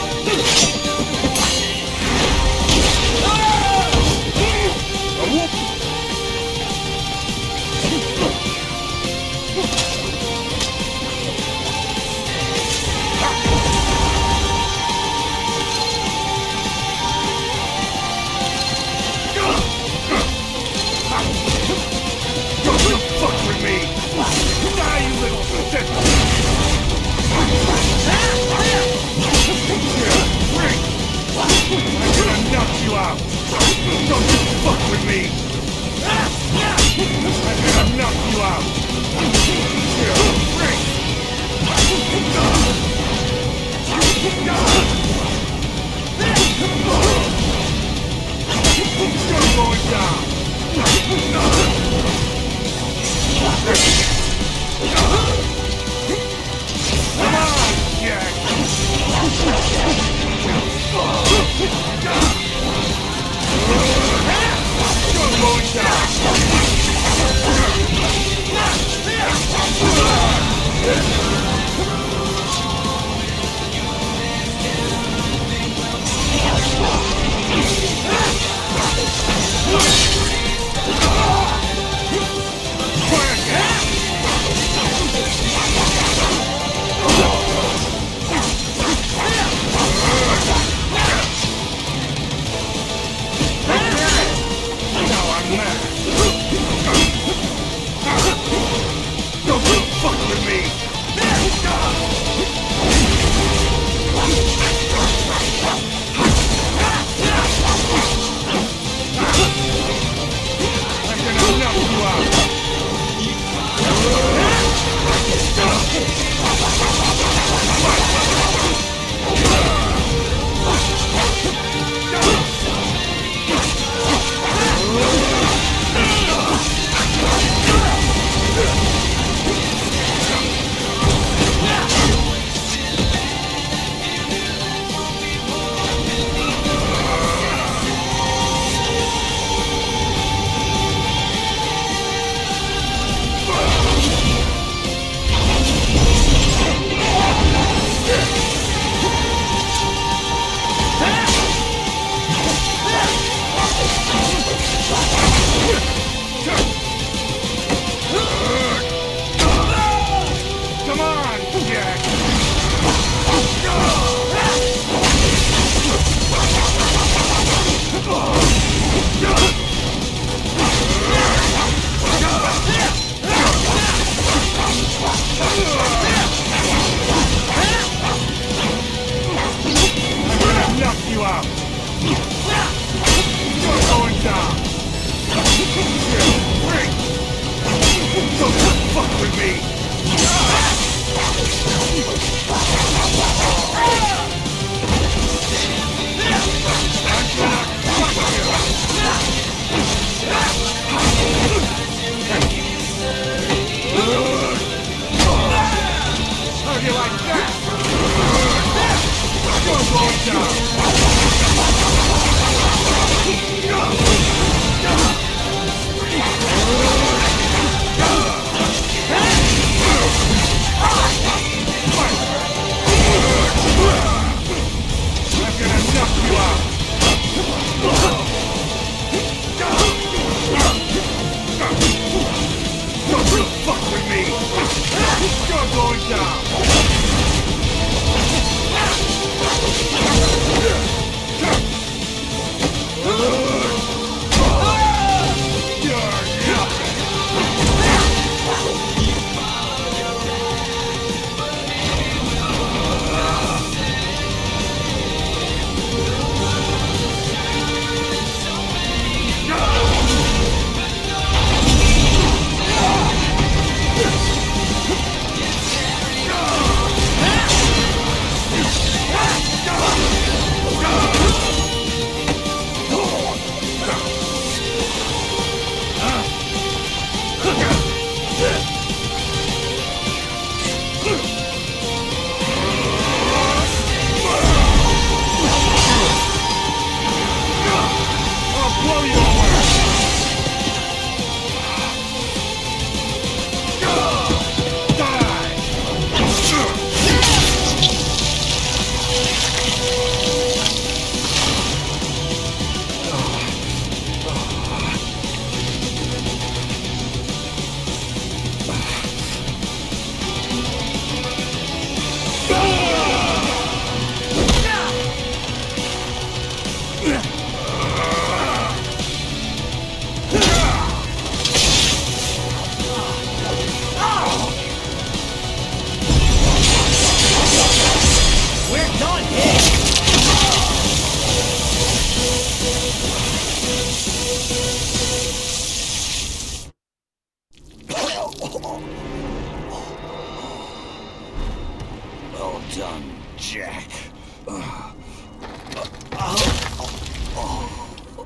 Well done, Jack.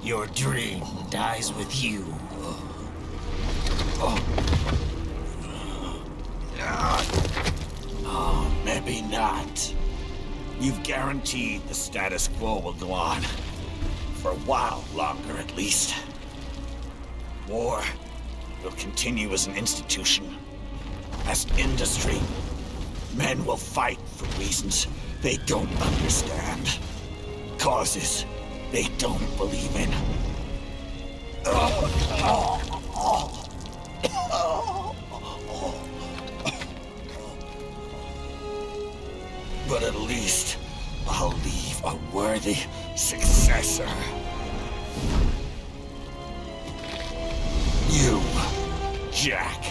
Your dream dies with you. Oh, maybe not. You've guaranteed the status quo will go on. For a while longer, at least. War will continue as an institution, as industry. Men will fight for reasons they don't understand. Causes they don't believe in. But at least I'll leave a worthy successor. You, Jack.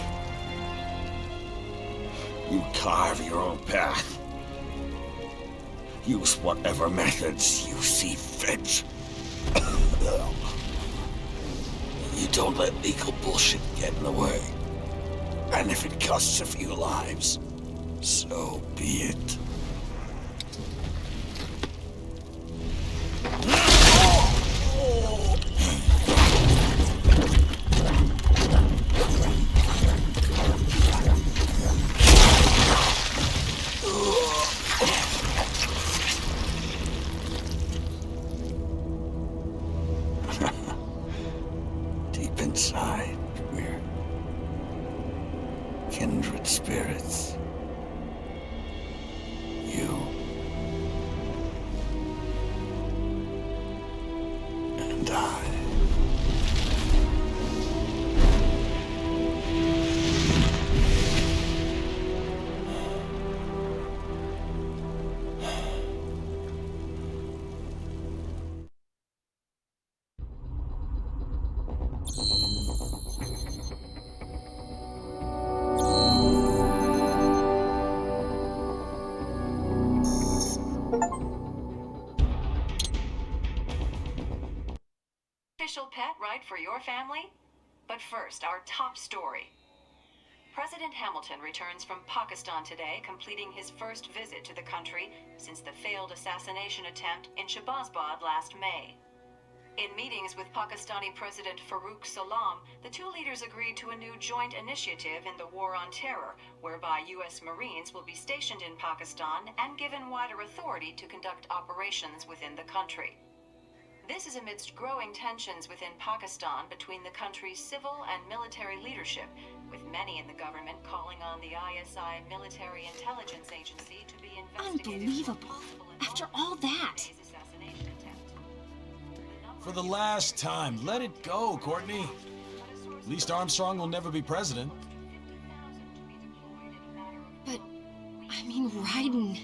You carve your own path. Use whatever methods you see fit. You don't let legal bullshit get in the way. And if it costs a few lives, so be it. Deep inside, we're kindred spirits. You and I. Official pet right for your family? But first, our top story. President Hamilton returns from Pakistan today, completing his first visit to the country since the failed assassination attempt in Shahbazbad last May. In meetings with Pakistani President Farooq Salam, the two leaders agreed to a new joint initiative in the War on Terror, whereby U.S. Marines will be stationed in Pakistan and given wider authority to conduct operations within the country. This is amidst growing tensions within Pakistan between the country's civil and military leadership, with many in the government calling on the ISI military intelligence agency to be investigated. Unbelievable. After all that. For the last time, let it go, Courtney. At least Armstrong will never be president. But, I mean, Raiden.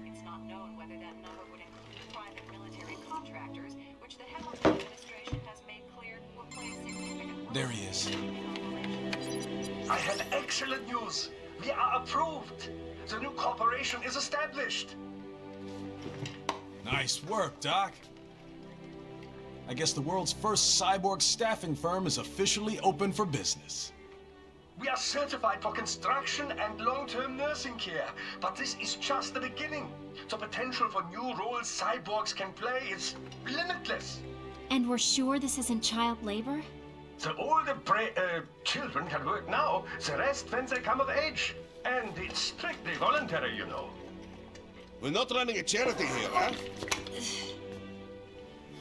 It's not known whether that number would include private military contractors, which the Hamilton administration has made clear will play a significant role. There he is. I have excellent news. We are approved. The new corporation is established. Nice work, Doc. I guess the world's first cyborg staffing firm is officially open for business. We are certified for construction and long-term nursing care, but this is just the beginning. The potential for new roles cyborgs can play is limitless. And we're sure this isn't child labor? The older children can work now, the rest when they come of age. And it's strictly voluntary, you know. We're not running a charity here,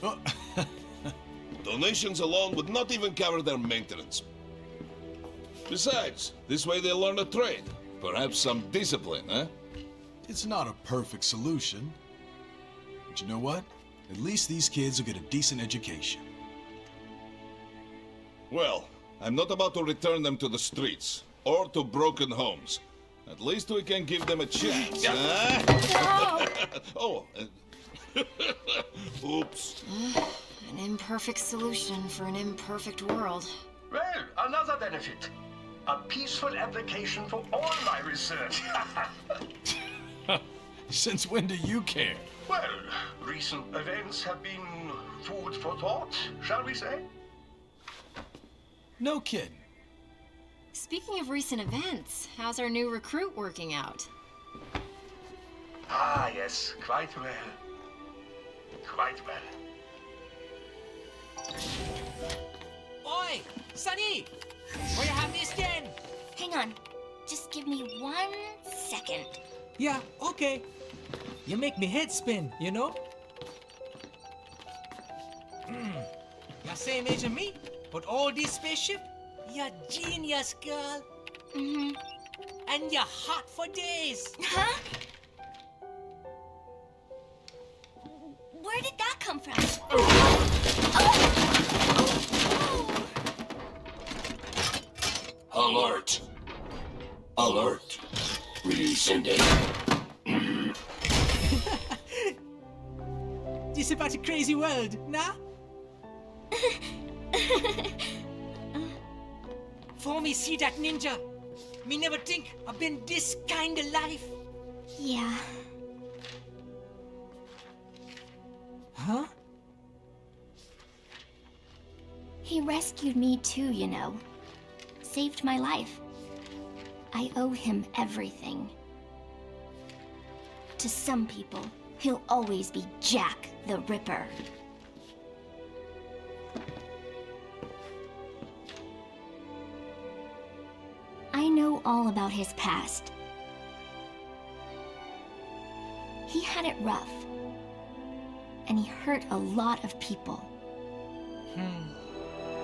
huh? Donations alone would not even cover their maintenance. Besides, this way they'll learn a trade. Perhaps some discipline, huh? It's not a perfect solution. But you know what? At least these kids will get a decent education. Well, I'm not about to return them to the streets, or to broken homes. At least we can give them a chance, huh? Oh, oops. An imperfect solution for an imperfect world. Well, another benefit. A peaceful application for all my research. Since when do you care? Well, recent events have been food for thought, shall we say? No kidding. Speaking of recent events, how's our new recruit working out? Ah, yes, quite well. Quite well. Oi! Sonny! Where you have this then? Hang on. Just give me 1 second. Yeah, okay. You make me head spin, you know? You're same age as me, but all this spaceship, you're genius, girl. Mm-hmm. And you're hot for days. Huh? Where did that come from? Alert! Alert! Rescinding. This about a crazy world, nah? For me see that ninja, me never think I've been this kind of life. Yeah. Huh? He rescued me too, you know. Saved my life. I owe him everything. To some people, he'll always be Jack the Ripper. I know all about his past. He had it rough. And he hurt a lot of people.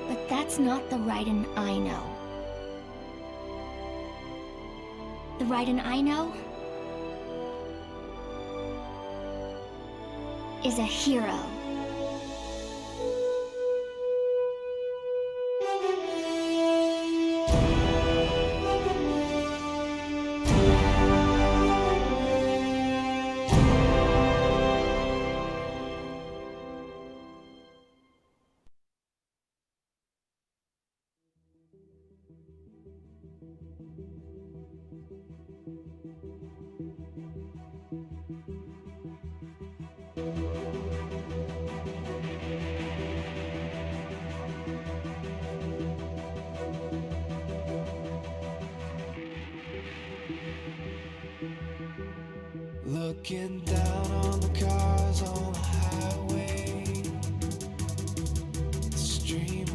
But that's not the Raiden I know. The Raiden I know is a hero. Looking down on the cars on the highway, the stream